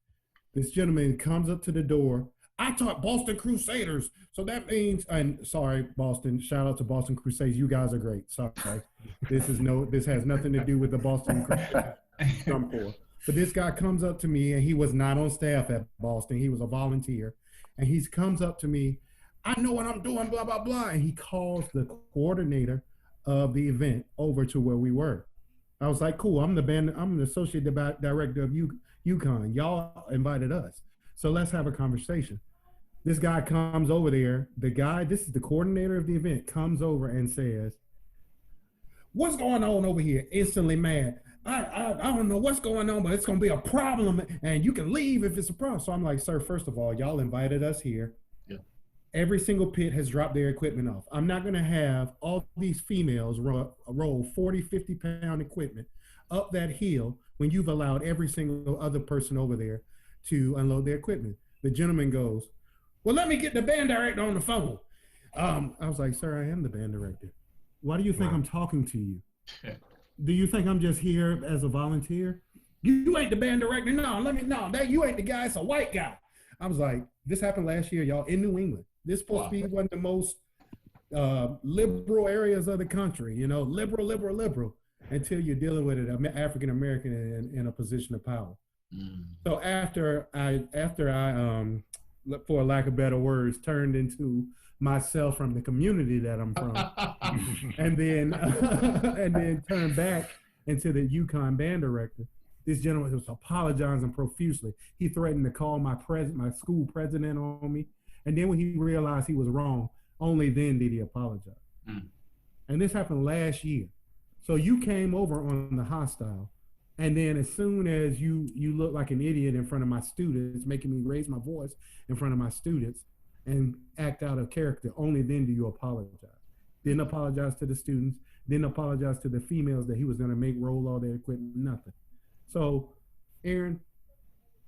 This gentleman comes up to the door. I taught Boston Crusaders, so that means, and sorry, Boston, shout out to Boston Crusaders. You guys are great. Sorry. This has nothing to do with the Boston Crusaders. But this guy comes up to me, and he was not on staff at Boston. He was a volunteer. And he comes up to me, I know what I'm doing, blah, blah, blah. And he calls the coordinator of the event over to where we were. I was like, cool, I'm the associate director of UConn. Y'all invited us. So let's have a conversation. This guy comes over there. This is the coordinator of the event, comes over and says, "What's going on over here?" Instantly mad. I don't know what's going on, but it's going to be a problem, and you can leave if it's a problem. So I'm like, sir, first of all, y'all invited us here. Yeah. Every single pit has dropped their equipment off. I'm not going to have all these females roll 40, 50-pound equipment up that hill when you've allowed every single other person over there to unload their equipment. The gentleman goes, "Well, let me get the band director on the phone." I was like, "Sir, I am the band director. Why do you think I'm talking to you? Do you think I'm just here as a volunteer? You ain't the band director. You ain't the guy. It's a white guy." I was like, this happened last year, y'all, in New England. This is supposed to be one of the most liberal areas of the country, liberal, until you're dealing with an African-American in a position of power. So after I, for lack of better words, turned into myself from the community that I'm from, and then turned back into the UConn band director, this gentleman was apologizing profusely. He threatened to call my school president on me. And then when he realized he was wrong, only then did he apologize. And this happened last year. So you came over on the hostile. And then as soon as you look like an idiot in front of my students, making me raise my voice in front of my students and act out of character, only then do you apologize. Didn't apologize to the students, didn't apologize to the females that he was going to make roll all their equipment, nothing. So, Aaron,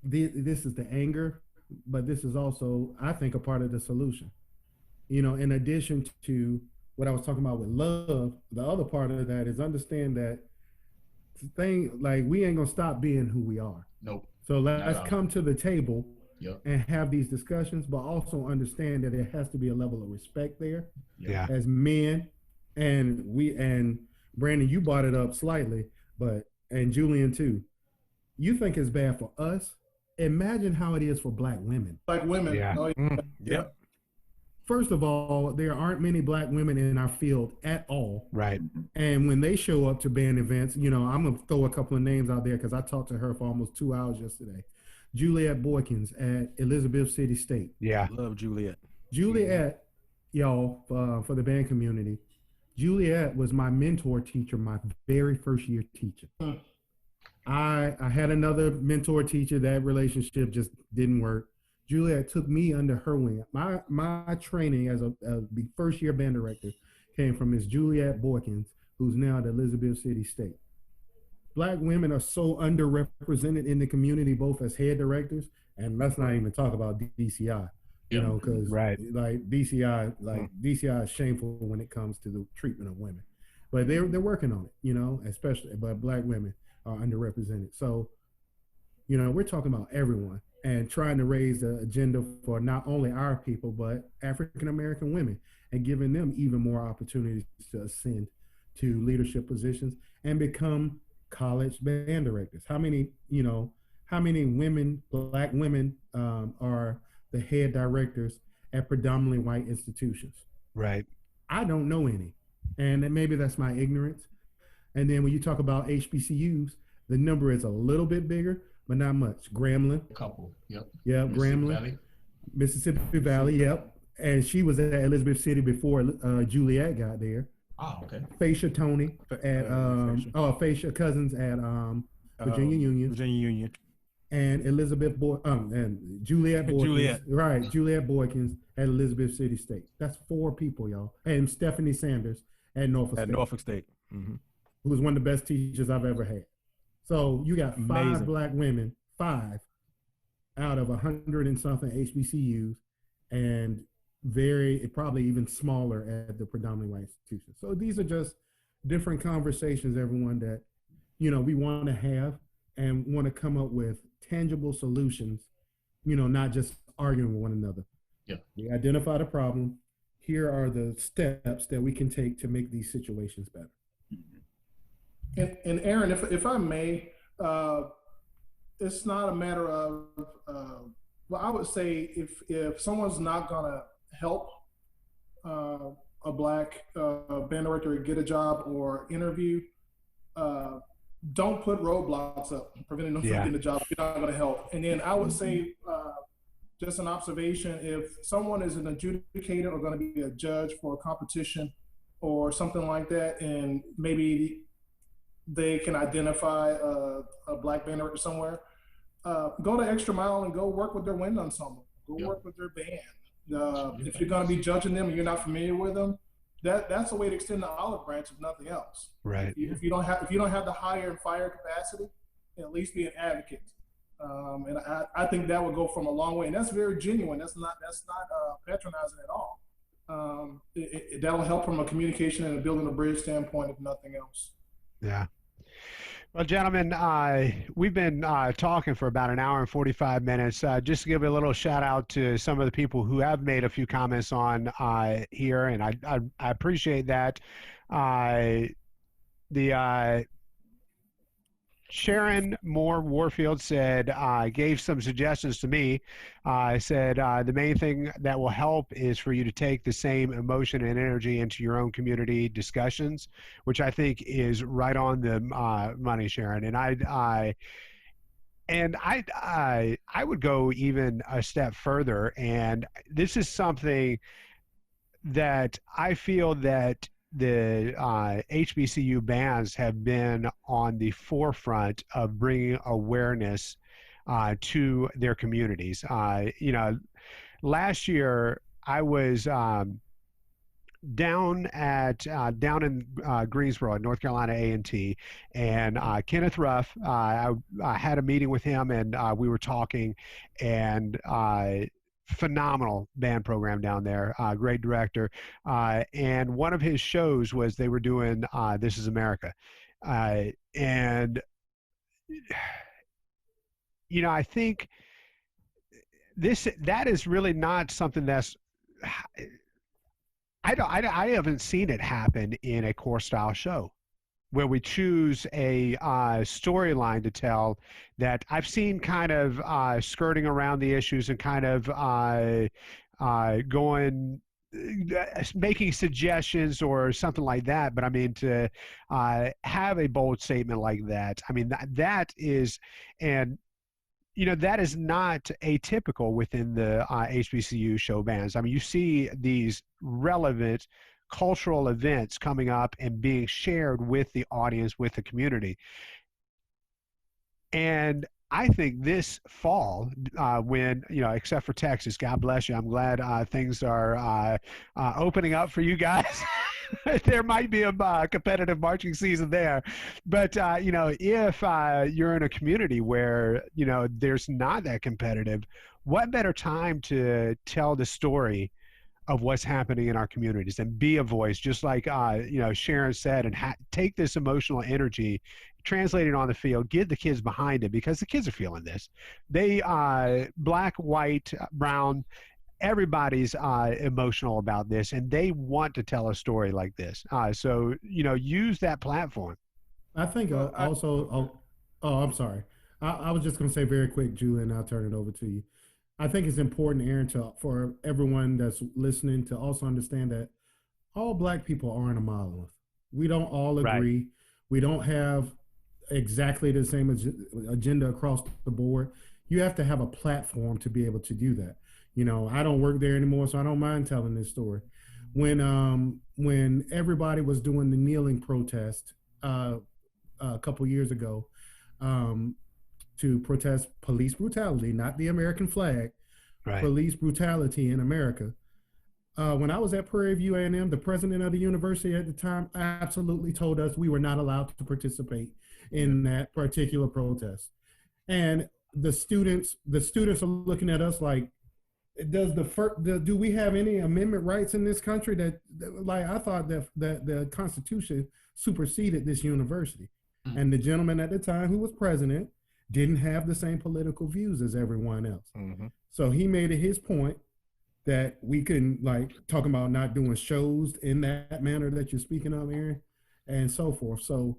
this is the anger, but this is also, I think, a part of the solution. In addition to what I was talking about with love, the other part of that is understand that we ain't gonna stop being who we are. Nope. So let's come to the table Yep. and have these discussions, but also understand that there has to be a level of respect there. Yeah. As men, and Brandon, you brought it up slightly, and Julian too. You think it's bad for us? Imagine how it is for Black women. Black women. Yeah. Oh, Yeah. First of all, there aren't many Black women in our field at all. Right. And when they show up to band events, I'm going to throw a couple of names out there because I talked to her for almost 2 hours yesterday. Juliet Boykins at Elizabeth City State. Yeah. Love Juliet. Juliet, y'all, for the band community, Juliet was my mentor teacher, my very first year teacher. I had another mentor teacher. That relationship just didn't work. Juliet took me under her wing. My training as a first year band director came from Miss Juliet Boykins, who's now at Elizabeth City State. Black women are so underrepresented in the community, both as head directors, and let's not even talk about DCI, because DCI is shameful when it comes to the treatment of women, but they're working on it, especially, but Black women are underrepresented. So, we're talking about everyone and trying to raise the agenda for not only our people, but African-American women, and giving them even more opportunities to ascend to leadership positions and become college band directors. How many women, Black women, are the head directors at predominantly white institutions? Right. I don't know any. And maybe that's my ignorance. And then when you talk about HBCUs, the number is a little bit bigger, but not much. Grambling. A couple. Yep. Yep. Grambling. Mississippi Valley. Yep. And she was at Elizabeth City before Juliet got there. Oh, okay. Facia Tony at Facia Cousins at Virginia Union. And Elizabeth and Juliet Boykins. Juliet. Right. Juliet Boykins at Elizabeth City State. That's 4 people, y'all. And Stephanie Sanders at Norfolk State. Mm-hmm. Who was one of the best teachers I've ever had. So you got 5 Black women, 5 out of 100 and something HBCUs, and probably even smaller at the predominantly white institutions. So these are just different conversations, everyone, that, we want to have and want to come up with tangible solutions, not just arguing with one another. Yeah. We identify the problem. Here are the steps that we can take to make these situations better. And Aaron, if I may, it's not a matter of, I would say if someone's not gonna help a Black band director get a job or interview, don't put roadblocks up preventing them from getting a job if you're not gonna help. And then I would say, just an observation, if someone is an adjudicator or going to be a judge for a competition or something like that, and maybe they can identify a black band director somewhere, go the extra mile and go work with their wind ensemble, go work with their band. If you're going to be judging them and you're not familiar with them, that's a way to extend the olive branch, if nothing else. Right. If you don't have the hire and fire capacity, at least be an advocate. And I think that would go from a long way, and that's very genuine. That's not patronizing at all. That'll help from a communication and a building a bridge standpoint, if nothing else. Yeah. Well, gentlemen, we've been talking for about an hour and 45 minutes. Just to give a little shout out to some of the people who have made a few comments on here, and I appreciate that. Sharon Moore Warfield said, gave some suggestions to me. Said the main thing that will help is for you to take the same emotion and energy into your own community discussions, which I think is right on the money, Sharon. And I would go even a step further. And this is something that I feel that the HBCU bands have been on the forefront of bringing awareness to their communities. Last year I was down in Greensboro, North Carolina A&T, and Kenneth Ruff, I had a meeting with him, and we were talking, and phenomenal band program down there, great director, and one of his shows was they were doing This Is America, and I think that is really not something that's I haven't seen it happen in a core style show where we choose a storyline to tell that I've seen kind of skirting around the issues and kind of making suggestions or something like that. But I mean, to have a bold statement like that, I mean, that is, and that is not atypical within the HBCU show bands. I mean, you see these relevant cultural events coming up and being shared with the audience, with the community. And I think this fall, when, except for Texas, God bless you, I'm glad things are opening up for you guys. There might be a competitive marching season there. But, if you're in a community where, there's not that competitive, what better time to tell the story of what's happening in our communities and be a voice, just like Sharon said, and take this emotional energy, translate it on the field, get the kids behind it, because the kids are feeling this. They black, white, brown, everybody's emotional about this, and they want to tell a story like this. So use that platform. I think also. I'm sorry. I was just going to say very quick, Julian, and I'll turn it over to you. I think it's important, Aaron, for everyone that's listening to also understand that all Black people aren't a monolith. We don't all agree. Right. We don't have exactly the same agenda across the board. You have to have a platform to be able to do that. I don't work there anymore, so I don't mind telling this story. When everybody was doing the kneeling protest a couple years ago, to protest police brutality, not the American flag, right. Police brutality in America. When I was at Prairie View A&M, the president of the university at the time absolutely told us we were not allowed to participate in that particular protest. And the students are looking at us like, do we have any amendment rights in this country that like, I thought that the Constitution superseded this university. Mm-hmm. And the gentleman at the time who was president didn't have the same political views as everyone else. Mm-hmm. So he made it his point that we couldn't, like, talking about not doing shows in that manner that you're speaking of, Aaron, and so forth. So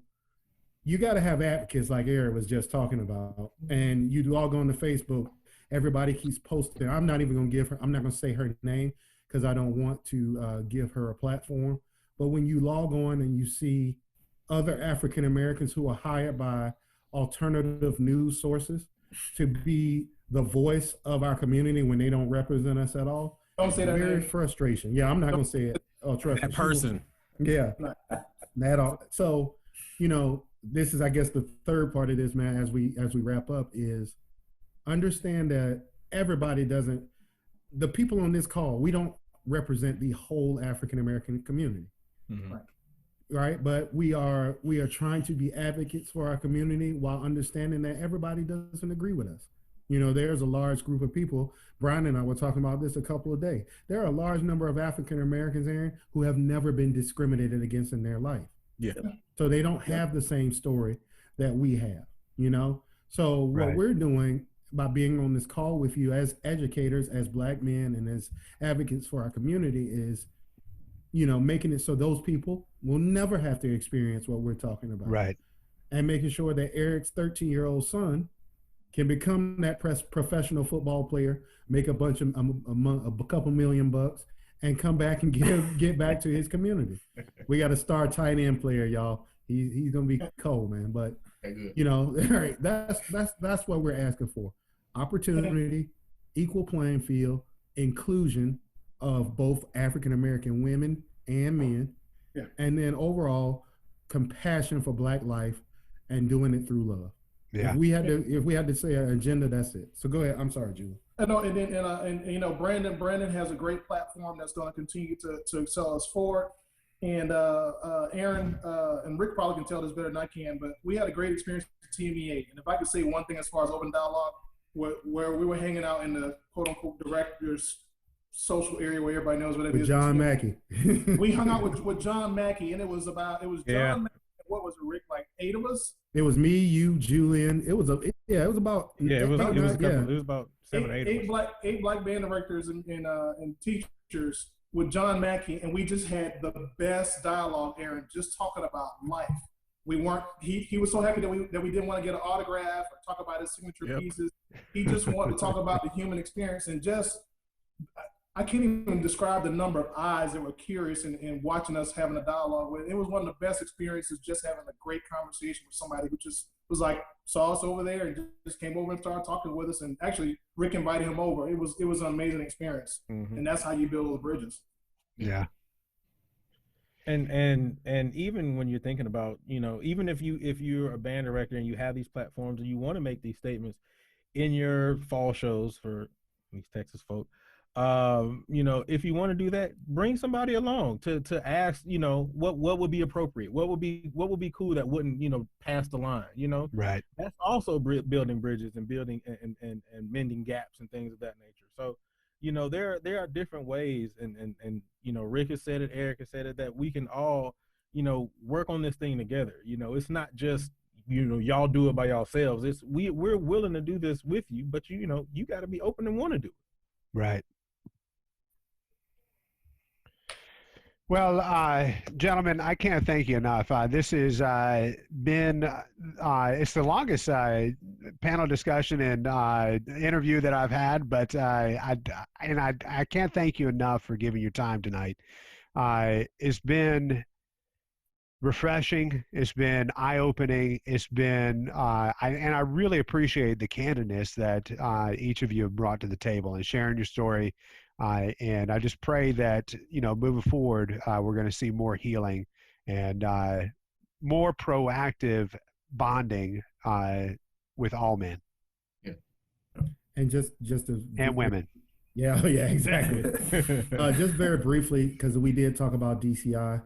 you got to have advocates like Errick was just talking about, and you log on to Facebook, everybody keeps posting. I'm not even going to I'm not going to say her name because I don't want to give her a platform. But when you log on and you see other African Americans who are hired by alternative news sources to be the voice of our community when they don't represent us at all. Don't say that. Very frustration. Yeah, I'm not gonna say it. Oh, trust That me. person. Yeah, that all. So, this is, I guess, the third part of this, man. As we wrap up, is understand that everybody doesn't. The people on this call, we don't represent the whole African American community, right? But we are trying to be advocates for our community while understanding that everybody doesn't agree with us. There's a large group of people. Bryen and I were talking about this a couple of days. There are a large number of African Americans, Aaron, who have never been discriminated against in their life. Yeah. So they don't have the same story that we have, So what we're doing by being on this call with you as educators, as Black men, and as advocates for our community is, making it so those people will never have to experience what we're talking about. Right. And making sure that Errick's 13-year-old son can become that professional football player, make a couple $1 million, and come back and get back to his community. We got a star tight end player, y'all. He's gonna be cold, man. But all right, that's what we're asking for: opportunity, equal playing field, inclusion of both African American women and men, and then overall compassion for Black life and doing it through love. Yeah. If we had to say an agenda, that's it. So go ahead. I'm sorry, Julian. Brandon has a great platform that's going to continue to excel us forward. And Aaron and Rick probably can tell this better than I can, but we had a great experience with TMEA. And if I could say one thing as far as open dialogue, where we were hanging out in the quote unquote director's social area where everybody knows what it is. John Mackey. We hung out with John Mackey, and it was John Mackey. What was it, Rick? Like 8 of us? It was me, you, Julian. It was about 7 or 8 eight black band directors and teachers with John Mackey, and we just had the best dialogue, Aaron, just talking about life. We weren't. He was so happy that we didn't want to get an autograph or talk about his signature pieces. He just wanted to talk about the human experience, and just I can't even describe the number of eyes that were curious and watching us having a dialogue with. It was one of the best experiences, just having a great conversation with somebody who just was like, saw us over there and just came over and started talking with us. And actually, Rick invited him over. It was an amazing experience, and that's how you build those bridges. Yeah. And even when you're thinking about, even if you're a band director and you have these platforms and you want to make these statements in your fall shows for these Texas folk, if you want to do that, bring somebody along to ask, what would be appropriate, what would be cool that wouldn't, pass the line, Right. That's also building bridges and building and mending gaps and things of that nature. So, there are different ways, and Rick has said it, Errick has said it, that we can all, work on this thing together. It's not just, y'all do it by yourselves. It's we're willing to do this with you, but you got to be open and want to do it. Right. Well, gentlemen, I can't thank you enough. This has been, it's the longest panel discussion and interview that I've had, but I can't thank you enough for giving your time tonight. It's been refreshing. It's been eye-opening. It's been, and I really appreciate the candidness that each of you have brought to the table and sharing your story. And I just pray that, moving forward, we're going to see more healing and more proactive bonding with all men. Yeah. And just and women. Yeah, exactly. Just very briefly, because we did talk about DCI.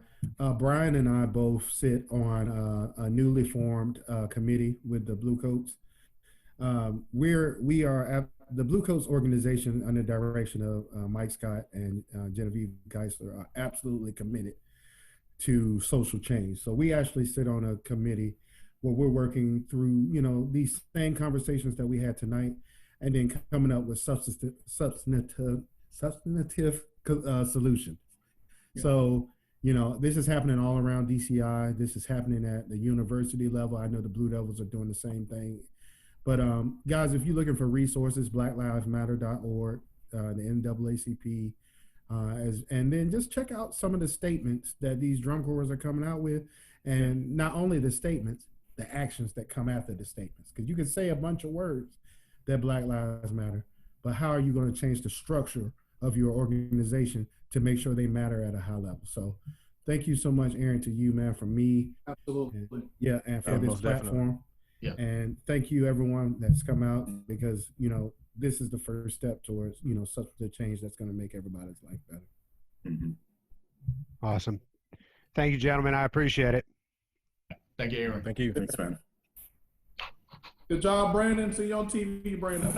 Bryen and I both sit on a newly formed committee with the Blue Coats. We are at the Blue Coats organization under the direction of Mike Scott and Genevieve Geisler are absolutely committed to social change. So we actually sit on a committee where we're working through, these same conversations that we had tonight, and then coming up with substantive solutions. Yeah. So, this is happening all around DCI. This is happening at the university level. I know the Blue Devils are doing the same thing. But guys, if you're looking for resources, blacklivesmatter.org, the NAACP, and then just check out some of the statements that these drum corps are coming out with, and not only the statements, the actions that come after the statements. Because you can say a bunch of words, that Black Lives Matter, but how are you going to change the structure of your organization to make sure they matter at a high level? So thank you so much, Aaron, to you, man, from me. Absolutely. And for this platform. Yeah. And thank you, everyone that's come out, because, this is the first step towards, substantive change that's going to make everybody's life better. Mm-hmm. Awesome. Thank you, gentlemen. I appreciate it. Thank you, Aaron. Thank you. Thanks, man. Good job, Brandon. See you on TV, Brandon.